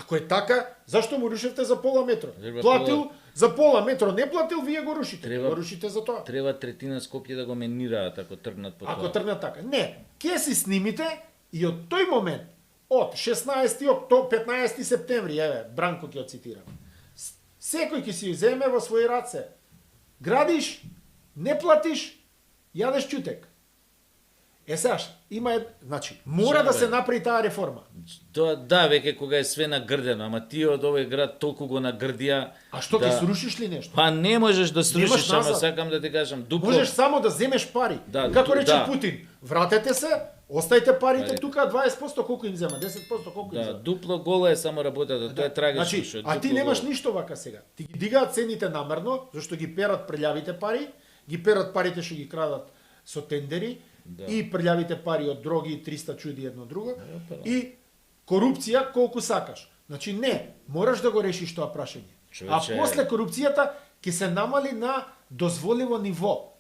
[SPEAKER 1] Ако е така, зашто му рушевте за пола метро?
[SPEAKER 2] Треба
[SPEAKER 1] Платил за пола метро, не платил, вие го рушите.
[SPEAKER 2] Треба-
[SPEAKER 1] Го рушите за тоа.
[SPEAKER 2] Треба третина Скопје да го менираат ако тргнат по
[SPEAKER 1] Ако
[SPEAKER 2] тоа.
[SPEAKER 1] тргнат така. Не, ќе си снимите и од тој момент, од 16 октомври, 15 септември, еве, Бранко ќе ја цитирам. Секој ќе си земе во своји раце. Градиш, не платиш, јадеш чутек. Саш, има значи, мора да се направи таа реформа.
[SPEAKER 2] Тоа да, веќе кога е све нагрдено, ама тие од овој град толку го нагрдија.
[SPEAKER 1] А што
[SPEAKER 2] да...
[SPEAKER 1] ќе срушиш ли нешто?
[SPEAKER 2] Па не можеш да срушиш, ама
[SPEAKER 1] назад.
[SPEAKER 2] сакам да ти кажам, дупло.
[SPEAKER 1] Можеш само да земеш пари.
[SPEAKER 2] Да,
[SPEAKER 1] Како рече
[SPEAKER 2] да.
[SPEAKER 1] Путин, вратете се, остајте парите
[SPEAKER 2] Парите.
[SPEAKER 1] тука, 20% колку им зема, 10% колку им
[SPEAKER 2] Да,
[SPEAKER 1] зема.
[SPEAKER 2] дупло гола е само работата, тоа е трагично.
[SPEAKER 1] Значи,
[SPEAKER 2] што е
[SPEAKER 1] а ти
[SPEAKER 2] дупло
[SPEAKER 1] немаш
[SPEAKER 2] гола.
[SPEAKER 1] ништо вака сега. Ти ги дигаат цените намерно, зашто ги перат прљавите пари, ги перат парите што ги крадат со тендери,
[SPEAKER 2] Да.
[SPEAKER 1] и прљавите пари од дроги, 300 чуди едно друго,
[SPEAKER 2] па да.
[SPEAKER 1] и корупција колку сакаш. Значи не, мораш да го решиш тоа прашање.
[SPEAKER 2] Човече,
[SPEAKER 1] А после корупцијата ќе се намали на дозволиво ниво.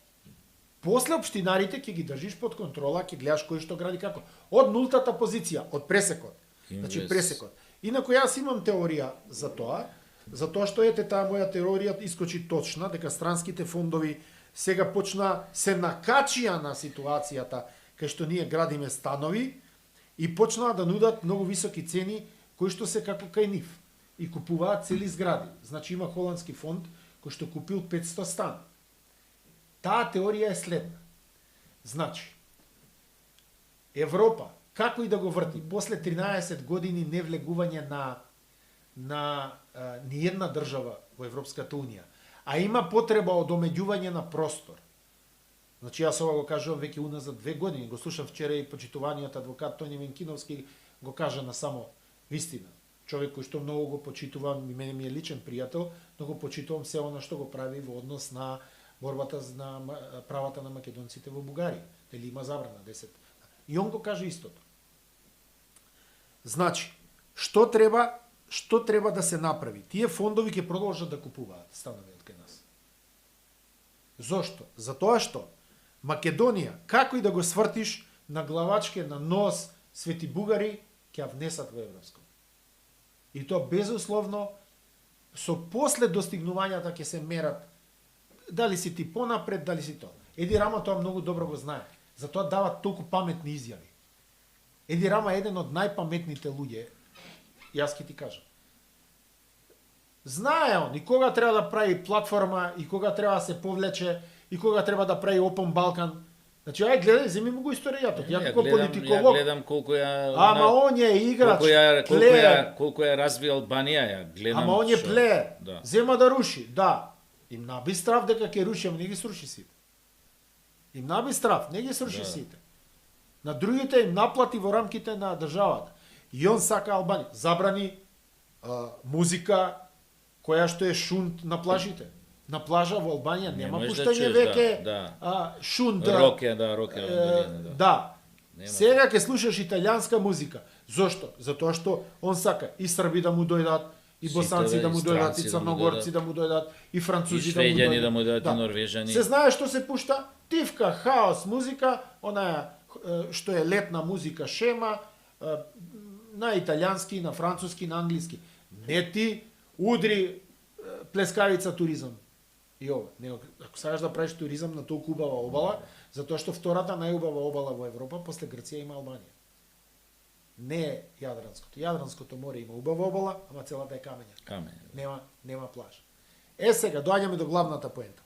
[SPEAKER 1] После општинарите ќе ги држиш под контрола, ќе гледаш кој што гради како. Од нултата позиција, од пресекот. Значи
[SPEAKER 2] Инвест.
[SPEAKER 1] пресекот. Инаку јас имам теорија за тоа што ете таа моја теорија искочи точна, дека странските фондови сега почна се накачија на ситуацијата кај што ние градиме станови и почнаа да нудат многу високи цени кои што се како кај нив и купуваат цели згради. Значи има холандски фонд кој што купил 500 стан. Таа теорија е следна. Значи, Европа, како и да го врти, после 13 години невлегување на ни една држава во Европската Унија, а има потреба од омеѓување на простор. Значи, јас ова го кажувам веќе уназад 2 години, го слушам вчера и почитуваниот адвокат Тони Менкиновски го кажа на само вистина. Човек кој што многу го почитувам, и мене ми е личен пријател, но го почитувам се она што го прави во однос на борбата на правата на македонците во Бугарија. Дали има забрана 10. И он го каже истото. Значи, што треба да се направи? Тие фондови ќе продолжат да купуваат станови од кај нас. Зошто? Затоа што Македонија, како и да го свртиш на главачке, на нос, свети бугари, ќе ја внесат во Европско. И тоа безусловно, со после достигнувањата ќе се мерат дали си ти понапред, дали си тоа. Еди Рама тоа многу добро го знае. Затоа дава толку паметни изјави. Еди Рама е еден од најпаметните луѓе, јас ќе ти кажам. Знае он и кога треба да прави платформа, и кога треба да се повлече, и кога треба да прави Open Balkan. Значи, ај гледај, земи му го историјата. Ја како политиколог.
[SPEAKER 2] Ја гледам колку ја...
[SPEAKER 1] Ама он е играч,
[SPEAKER 2] колку ја разви Албанија, ја гледам.
[SPEAKER 1] Ама он е плеер.
[SPEAKER 2] Да.
[SPEAKER 1] Зема да руши, да. Им наби страв дека ќе руши, ама не ги сруши сите. Им наби страв, не ги сруши сите. На другите им наплати во рамките на државата. И он сака Албанија. Забрани музика која што е шунт на плажите. На плажа во Албанија нема
[SPEAKER 2] можеш да
[SPEAKER 1] пуштање
[SPEAKER 2] чуеш,
[SPEAKER 1] веќе
[SPEAKER 2] да.
[SPEAKER 1] шунт.
[SPEAKER 2] Роке, да.
[SPEAKER 1] Да.
[SPEAKER 2] Нема.
[SPEAKER 1] Сега ќе слушаш италијанска музика. Зошто? Затоа што он сака и срби да му дојдат, и босанци да му дојдат, и црногорци да му дојдат, и французи да му дојдат.
[SPEAKER 2] И швеѓани да му дојдат, и норвежани.
[SPEAKER 1] Се знае што се пушта? Тивка, хаос, музика, она што е летна музика, шема, на италијански, на француски, на англиски. Не ти удри плескавица туризам. И ова, него, ако сакаш да правиш туризам на толку убава обала, затоа што втората најубава обала во Европа после Грција има Албанија. Не е Јадранското. Јадранското море има убава обала, ама целата е камења. Нема плаж. Сега доаѓаме до главната поента.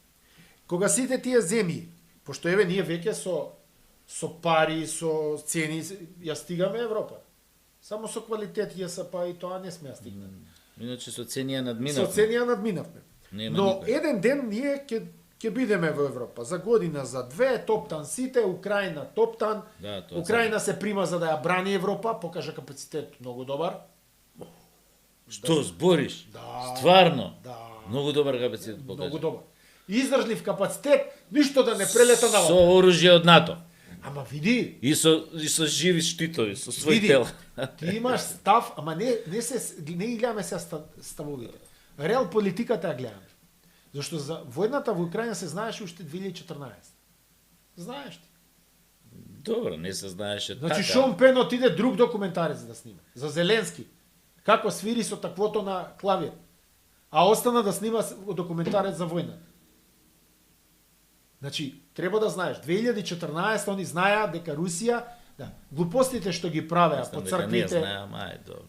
[SPEAKER 1] Кога сите тие земји, пошто еве ние веќе со пари, со цени ја стигаме Европа. Само со квалитет па и тоа не сме ја стигнали.
[SPEAKER 2] Иначе со цени ја надминавме.
[SPEAKER 1] Со цени ја надминавме. Но еден ден ние ќе бидеме во Европа. За година, за две, топтан сите, Украина топтан.
[SPEAKER 2] Да,
[SPEAKER 1] Украина се прима за да ја брани Европа, покажа капацитет многу добар.
[SPEAKER 2] Што збориш?
[SPEAKER 1] Да.
[SPEAKER 2] Стварно?
[SPEAKER 1] Да.
[SPEAKER 2] Многу добар капацитет покажа.
[SPEAKER 1] Многу добар. Издржлив капацитет, ништо да не прелета на
[SPEAKER 2] Со оружје од НАТО.
[SPEAKER 1] Ама види,
[SPEAKER 2] И со живи штитови, со свој
[SPEAKER 1] види,
[SPEAKER 2] тел.
[SPEAKER 1] ти имаш став, ама не ги гледаме се ставовите. Реал политиката ја гледаме. Зашто за војната во Украина се знаеше уште 2014. Знаеш ти.
[SPEAKER 2] Добро, не се знаеше
[SPEAKER 1] Значи
[SPEAKER 2] така.
[SPEAKER 1] Шон Пен отиде друг документарец да снима. За Зеленски. како свири со таквото на клавир. А остана да снима документарец за војната. Значи, треба да знаеш, 2014 они знаеа дека Русија, да, глупостите што ги правеа по црквите.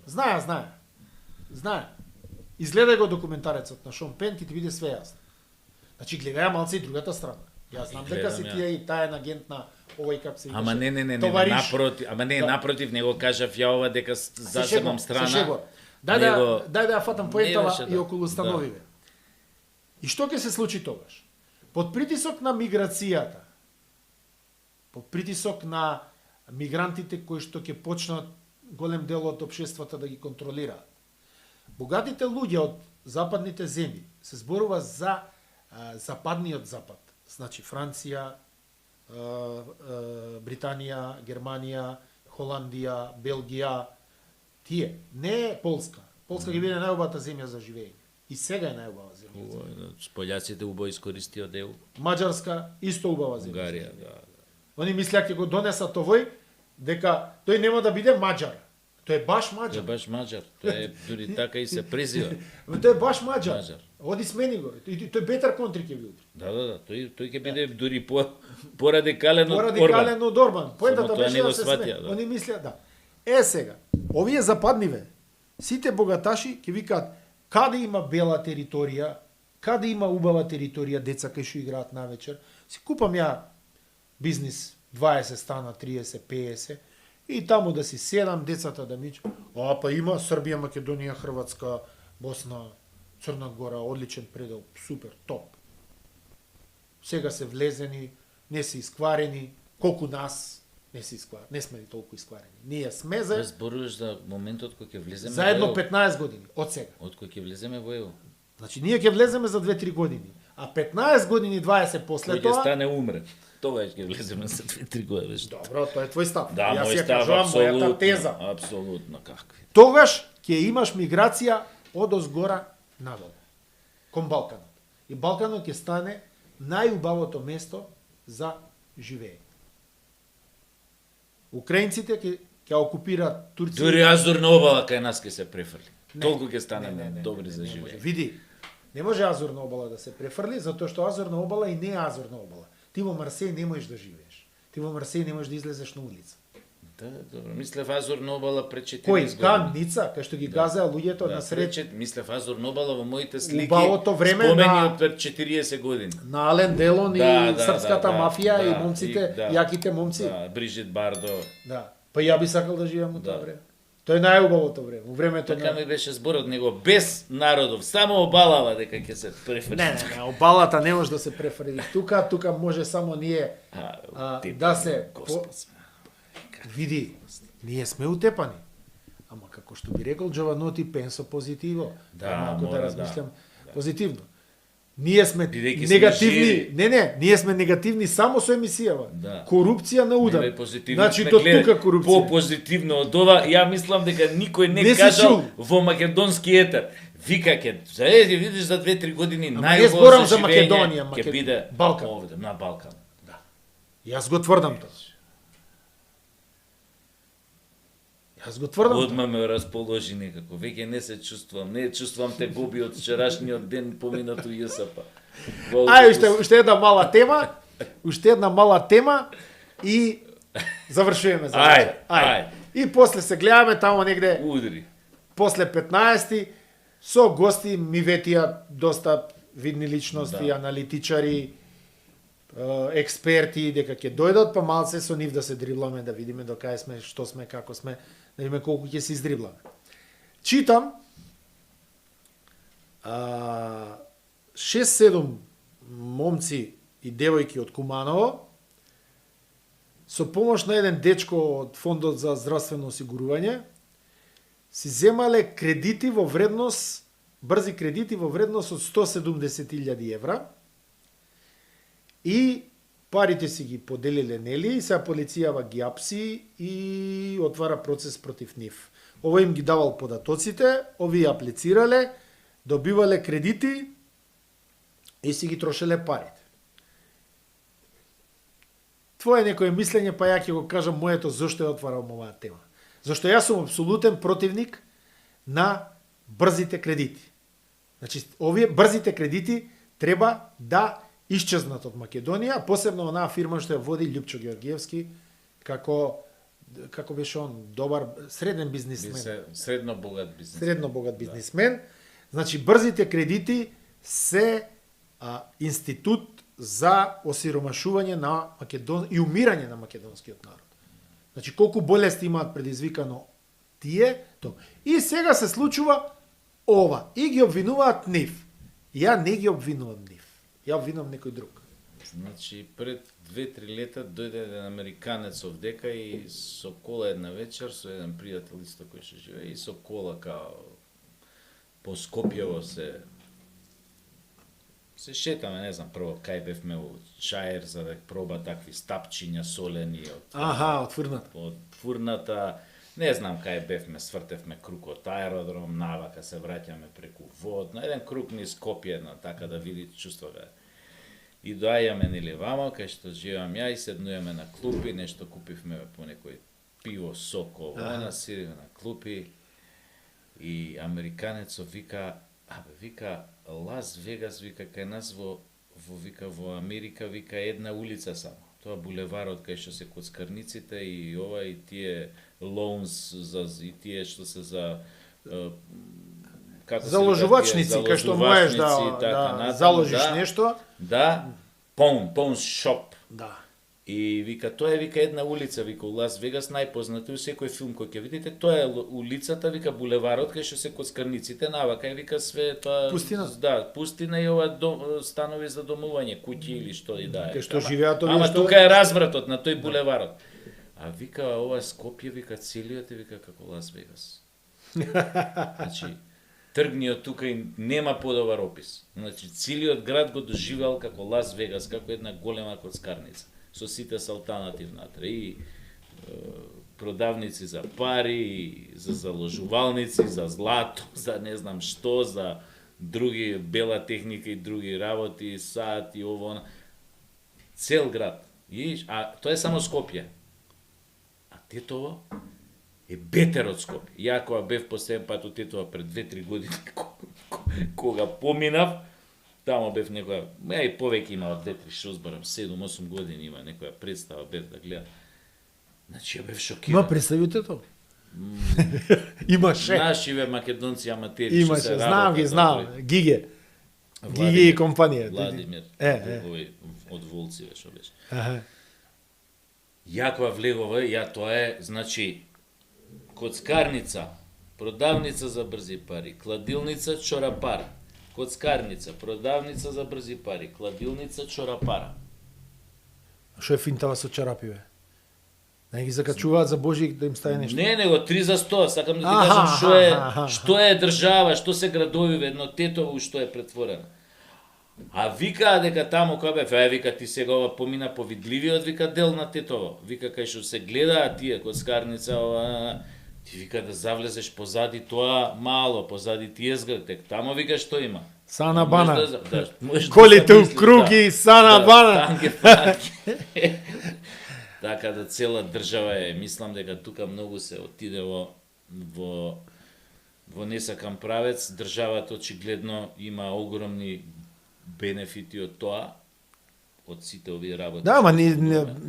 [SPEAKER 1] Знае. Изгледај го документарецот на Шон Пен, ќе ти биде све јасно. Значи, гледаја малце и другата страна. Јас знам дека си тие и таен агент на овој как се
[SPEAKER 2] Ама не, напротив, него кажав ја ова дека заземам страна.
[SPEAKER 1] Дај да ја фатам поентава и околу становиве. И што ќе се случи тогаш? Под притисок на миграцијата, под притисок на мигрантите кои што ќе почнат голем дел од општествата да ги контролираат, богатите луѓе од западните земји, се зборува за западниот запад, значи Франција, Британија, Германија, Холандија, Белгија, тие, не Полска. Полска ќе биде најубавата земја за живење. И сега е најубава земја.
[SPEAKER 2] Пољаците убаво искористија дел.
[SPEAKER 1] Маđарска исто убава земја.
[SPEAKER 2] Унгарија, да.
[SPEAKER 1] Они мислеа ќе го донесат овој дека тој нема да биде маđар. Тој е баш маđар.
[SPEAKER 2] Тој е баш маđар. Тој е дури така и се презива.
[SPEAKER 1] Тој е баш маđар. Оди смени го. Тој бетар контри ќе биде.
[SPEAKER 2] Да, тој ќе биде дури порадикален од Орбан.
[SPEAKER 1] Порадикален од Орбан. Поентата беше
[SPEAKER 2] да
[SPEAKER 1] се смени. Они мислеа, да. Сега, овие западниве, сите богаташи ќе викаат каде има бела територија, каде има убава територија, деца кај што играат навечер, си купам ја бизнис 20 стана, 30, 50 и таму да си седам, децата да мичат. Па има Србија, Македонија, Хрватска, Босна, Црна Гора, одличен предел, супер, топ. Сега се влезени, не се искварени, колку нас не се искварени, не сме ни толку искварени. Ние сме за...
[SPEAKER 2] Зборуваш за моментот кој ќе влеземе
[SPEAKER 1] заедно 15 години, од сега.
[SPEAKER 2] Од кој ќе влеземе во ЕУ.
[SPEAKER 1] Значи, ние ќе влеземе за 2-3 години, а 15 години, 20 после
[SPEAKER 2] кој
[SPEAKER 1] тоа...
[SPEAKER 2] ќе стане умре. Тогаш ќе влеземе за 2-3 години.
[SPEAKER 1] Добро, тоа е твој став.
[SPEAKER 2] Да,
[SPEAKER 1] Јас
[SPEAKER 2] мој
[SPEAKER 1] ја
[SPEAKER 2] став,
[SPEAKER 1] кажувам мојата теза.
[SPEAKER 2] Апсолутно, какви.
[SPEAKER 1] Тогаш ќе имаш миграција од озгора надолу, кон Балканот. И Балканот ќе стане најубавото место за живење. Украинците ќе окупираат Турција.
[SPEAKER 2] Дури Азурна обала кај нас ќе се префрли. Толку ќе станеме добри за живење.
[SPEAKER 1] Види, не може Азурна обала да се префрли, затоа што Азурна обала и не е Азурна обала. Ти во Марсеј не можеш да живееш. Ти во Марсеј не можеш да излезеш на улица.
[SPEAKER 2] Да, добро. Мислев Азурна обала пред 40
[SPEAKER 1] години.
[SPEAKER 2] Кој?
[SPEAKER 1] Канница, кај што ги газеа луѓето на сред...
[SPEAKER 2] Мислев Азурна обала во моите слики.
[SPEAKER 1] Убавото време
[SPEAKER 2] спомени
[SPEAKER 1] на...
[SPEAKER 2] од пред 40 години.
[SPEAKER 1] На Ален Делон и српската мафија и момците, јаките момци.
[SPEAKER 2] Да, Брижит Бардо.
[SPEAKER 1] Да. Па ја би сакал да живеам во тоа време. Тоа е најубавото време. Во времето
[SPEAKER 2] така ми беше зборот него без народов, само обалава дека ќе се префрли.
[SPEAKER 1] Не, обалата не може да се префрли. Тука може само ние да се види, ние сме утепани. Ама како што би рекол Джованоти, пенсо позитиво.
[SPEAKER 2] Да,
[SPEAKER 1] малку
[SPEAKER 2] мора
[SPEAKER 1] да размислам позитивно. Ние сме
[SPEAKER 2] бидејќи
[SPEAKER 1] негативни, ние сме негативни само со емисијава.
[SPEAKER 2] Да.
[SPEAKER 1] Корупција на удар.
[SPEAKER 2] Значи
[SPEAKER 1] до тука корупција.
[SPEAKER 2] По-позитивно од ова, ја мислам дека никој не кажал во македонски етер. Вика ке, видиш за 2-3 години
[SPEAKER 1] најубаво за Македонија,
[SPEAKER 2] ќе биде
[SPEAKER 1] Балкан.
[SPEAKER 2] Овде, на Балкан.
[SPEAKER 1] Да. Јас го тврдам тоа. Јас го тврдам.
[SPEAKER 2] Одма ме расположи некако. Веќе не се чувствувам. Не чувствувам те боби од вчерашниот ден поминато ЈСП.
[SPEAKER 1] Уште една мала тема. Уште една мала тема и завршуваме за вечер. Ај. И после се гледаме тамо негде.
[SPEAKER 2] Удри.
[SPEAKER 1] После 15-ти со гости ми ветија доста видни личности, аналитичари, експерти дека ќе дојдат, па малце со нив да се дрибламе, да видиме до кај сме, што сме, како сме, да видиме колку ќе се издрибламе. Читам 6-7 момци и девојки од Куманово со помош на еден дечко од Фондот за здравствено осигурување си земале кредити во вредност, брзи кредити во вредност од 170.000 евра и парите си ги поделиле нели и сега полицијава ги апси и отвара процес против нив. Овој им ги давал податоците, овие аплицирале, добивале кредити и си ги трошеле парите. Твое некое мислење, па ја ќе го кажам моето зашто ја отварам оваа тема. Зашто јас сум апсолутен противник на брзите кредити. Значи, овие брзите кредити треба да исчезнат од Македонија, посебно онаа фирма што ја води Љупчо Георгиевски, како беше он, добар, среден бизнисмен.
[SPEAKER 2] Средно богат бизнисмен.
[SPEAKER 1] Средно богат бизнисмен. Значи, брзите кредити се институт за осиромашување на и умирање на македонскиот народ. Значи, колку болести имаат предизвикано тие, то. И сега се случува ова. И ги обвинуваат нив. Ја не ги обвинувам нив. Ја обвинувам некој друг.
[SPEAKER 2] Значи, пред 2-3 лета дојде еден американец овдека и со кола една вечер, со еден пријател исто кој што живее, и со кола као по Скопјево се шетаме, не знам, прво кај бевме у Чаер за да проба такви стапчиња солени
[SPEAKER 1] од фурната.
[SPEAKER 2] Од фурната, не знам кај бевме, свртевме круг од аеродром, навака се враќаме преку вод, на еден круг низ Скопје, така да видите чувствува. И доаѓаме нели вамо, кај што живеам ја, и седнуваме на клупи, нешто купивме по некој пиво, соко, она сидиме на клупи, и американецот вика, вика, Лас Вегас, вика, кај нас во Америка, вика, една улица само. Тоа булеварот кај што се коцкарниците и ова и тие loans и тие што се за
[SPEAKER 1] заложувачници, кај што можеш да заложиш нешто.
[SPEAKER 2] Да, pawn shop.
[SPEAKER 1] Да.
[SPEAKER 2] И вика, тоа е вика една улица, вика у Лас Вегас, најпознато у секој филм кој ќе видите, тоа е улицата, вика булеварот кај што се коцкарниците, навака вика све тоа
[SPEAKER 1] пустина.
[SPEAKER 2] Да, пустина и ова станови за домување, куќи или што и да е.
[SPEAKER 1] Кај што живеат овие
[SPEAKER 2] Ама тука е развратот на тој булеварот. А вика ова Скопје, вика целиот е вика како Лас Вегас. Значи тргни од тука и нема подобар опис. Значи целиот град го доживеал како Лас Вегас, како една голема коцкарница со сите салтанати внатре и продавници за пари, и за заложувалници, за злато, за не знам што, за други бела техника и други работи, саат и ово. Цел град. А тоа е само Скопје. А Тетово е бетер од Скопје. Ја кога бев последен пат у Тетово пред 2-3 години, кога поминав, тамо бев некоја, и повеќе има од 2-3 што зборам, 7-8 години има некоја представа бев да гледам. Значи ја бев шокиран.
[SPEAKER 1] Има представи у Тетово? Имаше.
[SPEAKER 2] Нашиве македонци аматери што се
[SPEAKER 1] работат. Знам, Гиге. Гиге и компанија.
[SPEAKER 2] Владимир, овој од Волци што беше. Ја кога влегова, тоа е, значи, коцкарница, продавница за брзи пари, кладилница, чорапар. Коцкарница, продавница за брзи пари, кладилница, чорапара.
[SPEAKER 1] Што е финтава со чорапи, бе? Не ги закачуваат за Божик да им стаje нешто?
[SPEAKER 2] Не, него 3 за 100, сакам да ти кажам што е држава, што се градови, едно Тетово што е претворено. А вика дека таму кога бе, вика ти сега ова помина повидливиот, вика дел на Тетово. Вика кај што се гледаат тие коцкарница, ти вика да завлезеш позади тоа мало, позади тие зградите, тамо вика што има.
[SPEAKER 1] Сана бана.
[SPEAKER 2] Колите
[SPEAKER 1] у круги, сана бана.
[SPEAKER 2] Така да цела држава е, мислам дека тука многу се отиде во несакан правец, државата очигледно има огромни бенефити од тоа, од сите овие работи.
[SPEAKER 1] Да, ама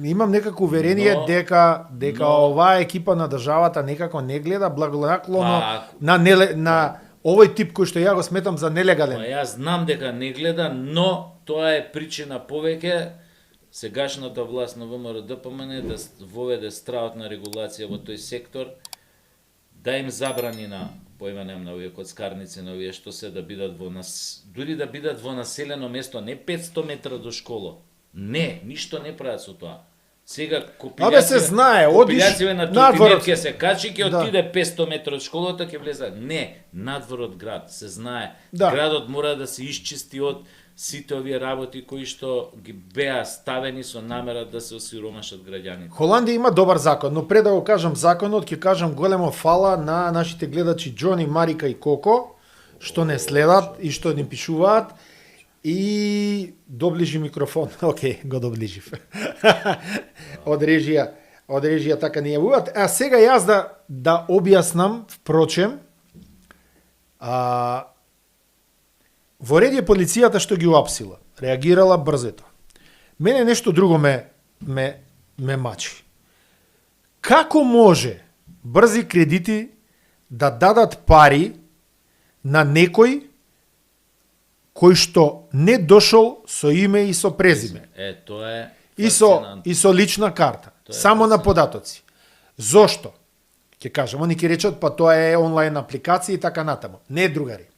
[SPEAKER 1] имам некако уверение дека оваа екипа на државата некако не гледа благонаклоно на овој тип кој што ја го сметам за нелегален.
[SPEAKER 2] Јас знам дека не гледа, но тоа е причина повеќе сегашната власт на ВМРО-ДПМН да воведе страотна регулација во тој сектор, да им забрани на поименем на овие коцкарници, на овие што се да бидат дури да бидат во населено место, не 500 метра до школа. Не, ништо не прават со тоа. Сега
[SPEAKER 1] копилјација се знае, одиш
[SPEAKER 2] на тротинет ќе се качи, ќе отиде 500 метра од школата, ќе влезе. Не, надвор од град, се знае. Градот мора да се исчисти од сите овие работи кои што ги беа ставени со намера да се осиромашат граѓаните.
[SPEAKER 1] Холандија има добар закон, но пред да го кажам законот, ќе кажам големо фала на нашите гледачи Џони, Марика и Коко, што не следат и што ни пишуваат. И доближи микрофон. Океј, го доближив. Од режија така не јавуваат. А сега јас да објаснам, впрочем, Во ред е полицијата што ги уапсила, реагирала брзето. Мене нешто друго ме мачи. Како може брзи кредити да дадат пари на некој кој што не дошол со име и со презиме?
[SPEAKER 2] Тоа е
[SPEAKER 1] И со лична карта, само на податоци. Зошто? Ќе кажам, они ќе речат, па тоа е онлайн апликација и така натаму. Не, другари.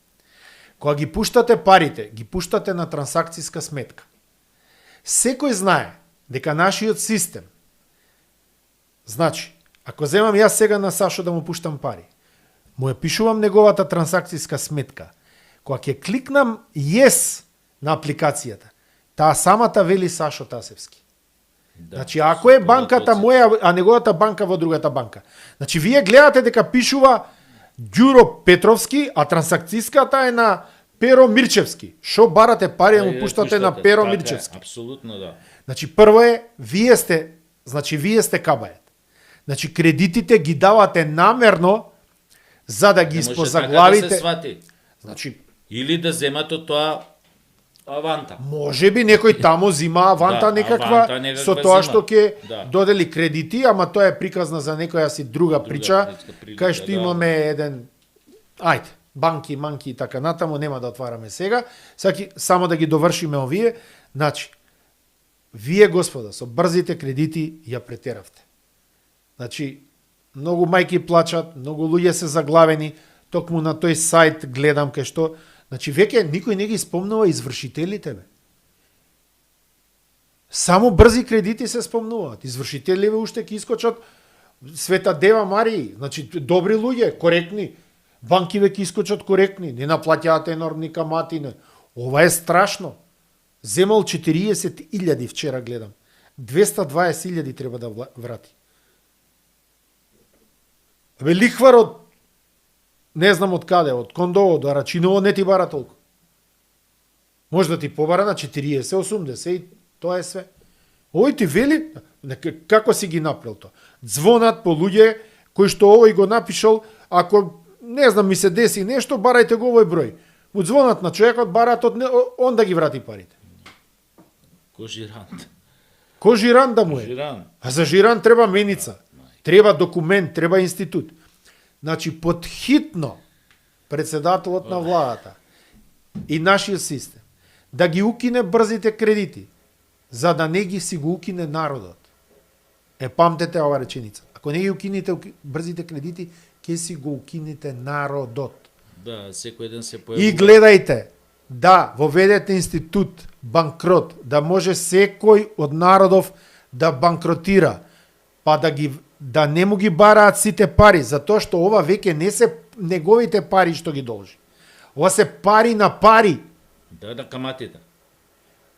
[SPEAKER 1] Кога ги пуштате парите, ги пуштате на трансакцијска сметка. Секој знае дека нашиот систем, значи, ако земам јас сега на Сашо да му пуштам пари, му ја пишувам неговата трансакцијска сметка. Кога ќе кликнам yes на апликацијата, таа самата вели Сашо Тасевски. Да, значи, ако е банката моја, а неговата банка во другата банка. Значи, вие гледате дека пишува Ѓуро Петровски, а трансакцијската е на Перо Мирчевски. Шо барате пари да му пуштате на Перо Мирчевски?
[SPEAKER 2] Апсолутно да.
[SPEAKER 1] Значи, прво е, вие сте кабајет. Значи, кредитите ги давате намерно за да ги испозаглавите.
[SPEAKER 2] Да се свати.
[SPEAKER 1] Значи,
[SPEAKER 2] или да земат од тоа аванта.
[SPEAKER 1] Може би некој таму зима аванта некаква со тоа што ќе додели кредити, ама тоа е приказна за некоја си друга прича, кај што имаме еден банки, манки и така натаму, нема да отвараме сега. Само да ги довршиме овие. Значи, вие, господа, со брзите кредити ја претеравте. Значи, многу мајки плачат, многу луѓе се заглавени, токму на тој сајт гледам кај што. Значи, веќе никој не ги спомнува извршителите, бе. Само брзи кредити се спомнуваат. Извршителиве уште ќе искочат Света Дева Марија, значи добри луѓе, коректни. Банкиве ќе искочат коректни, не наплаќаат енормни камати. Не. Ова е страшно. Земал 40.000 вчера гледам. 220.000 треба да врати. Бе, лихвар од не знам од каде, од Кондово до Рачиново не ти бара толку. Може да ти побара на 40, 80 и тоа е све. Овој ти вели, како си ги направил тоа? Звонат по луѓе кои што овој го напишал, ако не знам ми се деси нешто, барајте го овој број. Му звонат на човекот, бараат он да ги врати парите. Кожирант да му е. А за жиран треба меница, треба документ, треба институт. Значи, подхитно председателот на владата и нашиот систем да ги укине брзите кредити, за да не ги си го укине народот. Памтете ова реченица. Ако не ги укинете брзите кредити, ќе си го укинете народот.
[SPEAKER 2] Да, секој ден се појавува.
[SPEAKER 1] И гледајте, да воведете институт банкрот, да може секој од народов да банкротира, па да не му ги бараат сите пари, затоа што ова веќе не се неговите пари што ги должи. Ова се пари на пари.
[SPEAKER 2] Да, каматите.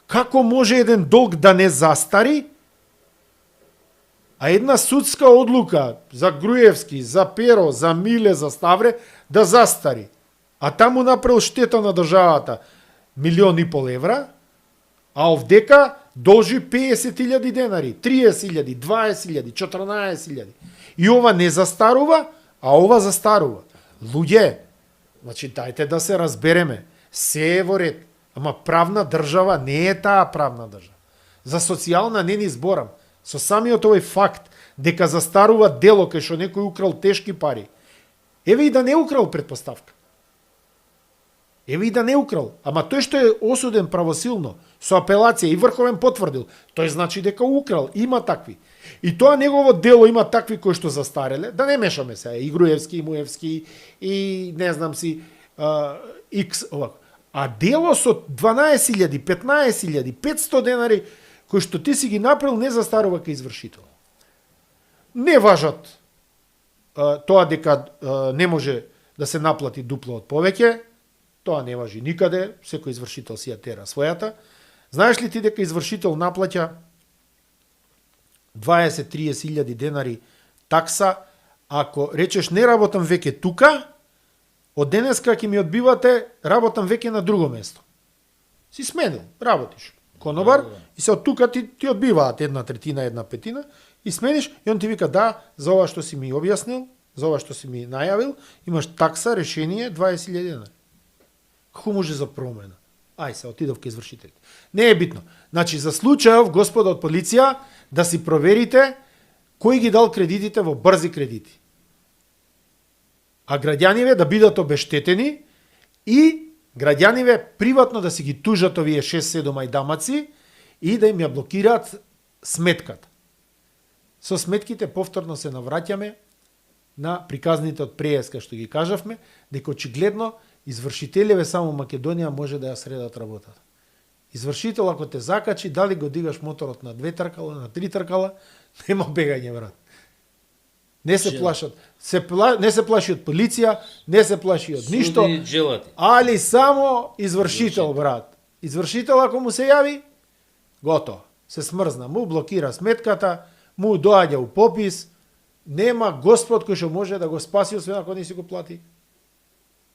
[SPEAKER 1] Како може еден долг да не застари, а една судска одлука за Груевски, за Перо, за Миле, за Ставре да застари, а таму направил штета на државата 1,5 милион евра, а овдека должи 50.000 денари, 30.000, 20.000, 14.000. И ова не застарува, а ова застарува. Луѓе, значи дајте да се разбереме, се е во ред, ама правна држава не е таа правна држава. За социјална не ни зборам. Со самиот овој факт дека застарува дело кај што некој украл тешки пари. Еве и да не украл предпоставка. Еве и да не украл, ама тој што е осуден правосилно, со апелација и врховен потврдил, тој значи дека украл, има такви. И тоа негово дело има такви кои што застареле, да не мешаме се, и Груевски, и Муевски, и не знам си, X, овако. А дело со 12.000, 15.000, 500 денари, кои што ти си ги направил, не застарува кај извршител. Не важат тоа дека не може да се наплати дупло од повеќе, тоа не важи никаде, секој извршител си ја тера својата. Знаеш ли ти дека извршител наплаќа 20-30.000 денари такса, ако речеш не работам веќе тука, од денеска ќе ми одбивате, работам веќе на друго место. Си сменил, работиш. Конобар, и се од тука ти одбиваат 1/3, 1/5, и смениш, и он ти вика, да, за ова што си ми објаснил, за ова што си ми најавил, имаш такса, решение 20.000 денари. Како може за промена? Ај се, отидов ке извршителите. Не е битно. Значи, за случајов, господа од полиција, да си проверите кој ги дал кредитите во брзи кредити. А граѓаниве да бидат обештетени и граѓаниве приватно да си ги тужат овие 6-7 ајдамаци и да им ја блокираат сметката. Со сметките повторно се навраќаме на приказните од преска што ги кажавме, дека очигледно извршителеве само Македонија може да ја средат работата. Извршител ако те закачи, дали го дигаш моторот на 2 тркала, на 3 тркала, нема бегање, брат. Не се плашат. Не се плаши од полиција, не се плаши од ништо. Али само извршител, брат. Извршител ако му се јави, готово. Се смрзна, му блокира сметката, му доаѓа у попис, нема Господ кој што може да го спаси освен ако не си го плати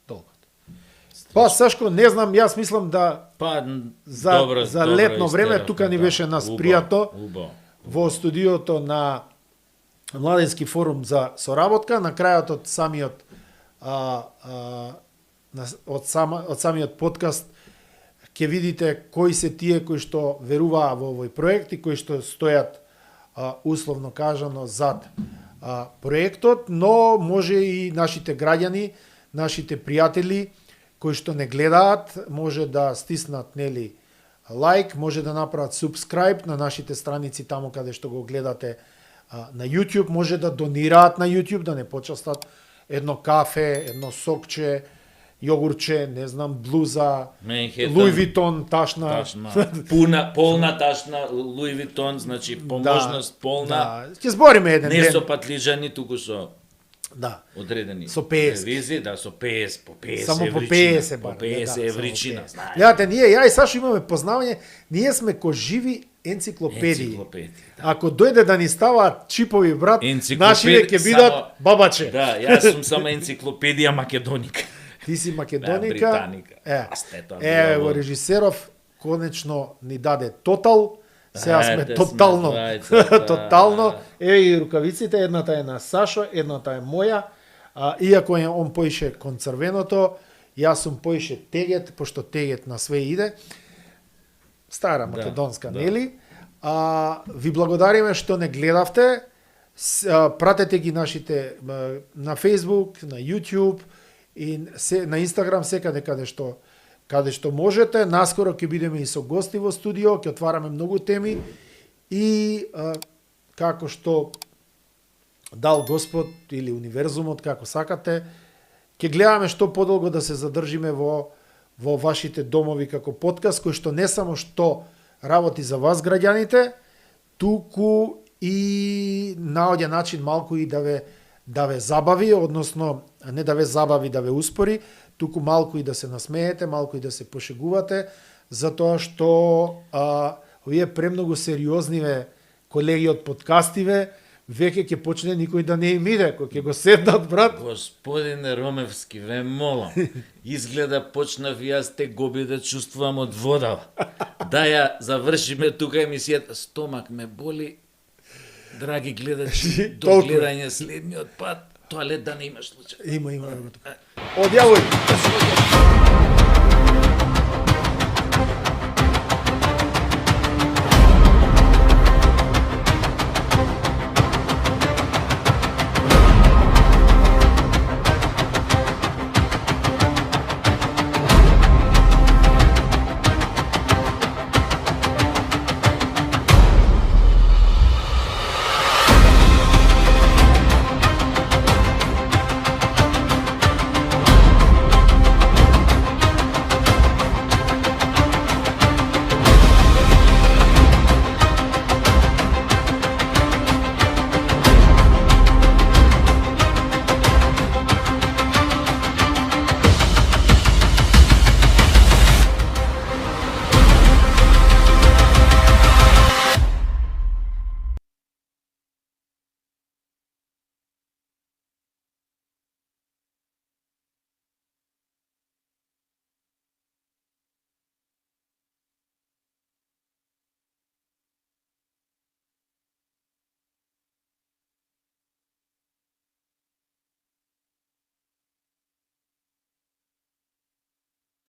[SPEAKER 1] долгот. Па Сашко, не знам, јас мислам да за летно време тука ни беше нас пријато во студиото на Младенски форум за соработка, на крајот од самиот од самиот подкаст ќе видите кои се тие кои што веруваа во овој проект и кои што стојат условно кажано зад проектот, но може и нашите граѓани, нашите пријатели кои што не гледаат, може да стиснат нели лайк, може да направат subscribe на нашите страници таму каде што го гледате на YouTube, може да донираат на YouTube, да не почастат едно кафе, едно сокче, јогурче, не знам, блуза, Луи Витон, ташна.
[SPEAKER 2] Полна ташна, Луи Витон, значи поможност полна.
[SPEAKER 1] Да, ќе збориме еден ден.
[SPEAKER 2] Не со патлижани, туку со одредени.
[SPEAKER 1] Со 50.
[SPEAKER 2] Визи, да, со 50, по 50
[SPEAKER 1] само
[SPEAKER 2] евричина.
[SPEAKER 1] По 50
[SPEAKER 2] по 50 евричина.
[SPEAKER 1] Гледате, ние, ја и Сашо имаме познавање, ние сме ко живи енциклопедии. Ако дојде да ни ставаат чипови, брат, нашите ќе бидат бабаче.
[SPEAKER 2] Да, јас сум само енциклопедија македоника.
[SPEAKER 1] Ти си македоника. Ево, режисеров конечно ни даде тотал. Сега сме тотално. Тотално. И рукавиците, едната е на Сашо, едната е моја. Иако он поише концрвеното, јас сум поише тегет, пошто тегет на све иде. Стара македонска, нели? Ви благодариме што не гледавте. Пратете ги нашите на Facebook, на YouTube и на Instagram, секаде каде што можете. Наскоро ќе бидеме и со гости во студио, ќе отвараме многу теми и како што дал Господ или универзумот, како сакате, ќе гледаме што подолго да се задржиме во вашите домови како подкаст, кој што не само што работи за вас граѓаните, туку и наоѓа начин малку и да ве забави, односно не да ве забави, да ве успори, туку малку и да се насмеете, малку и да се пошегувате, затоа што овие премногу сериозниве колеги од подкастиве веќе ќе почне никој да не им иде, кој ќе го седнат, брат.
[SPEAKER 2] Господине Ромевски, ве молам, изгледа почнав и јас те гоби да чувствувам од вода. Да ја завршиме тука емисијата, стомак ме боли. Драги гледачи, до гледање следниот пат, тоалет да не имаш случај.
[SPEAKER 1] Има. Одјавој.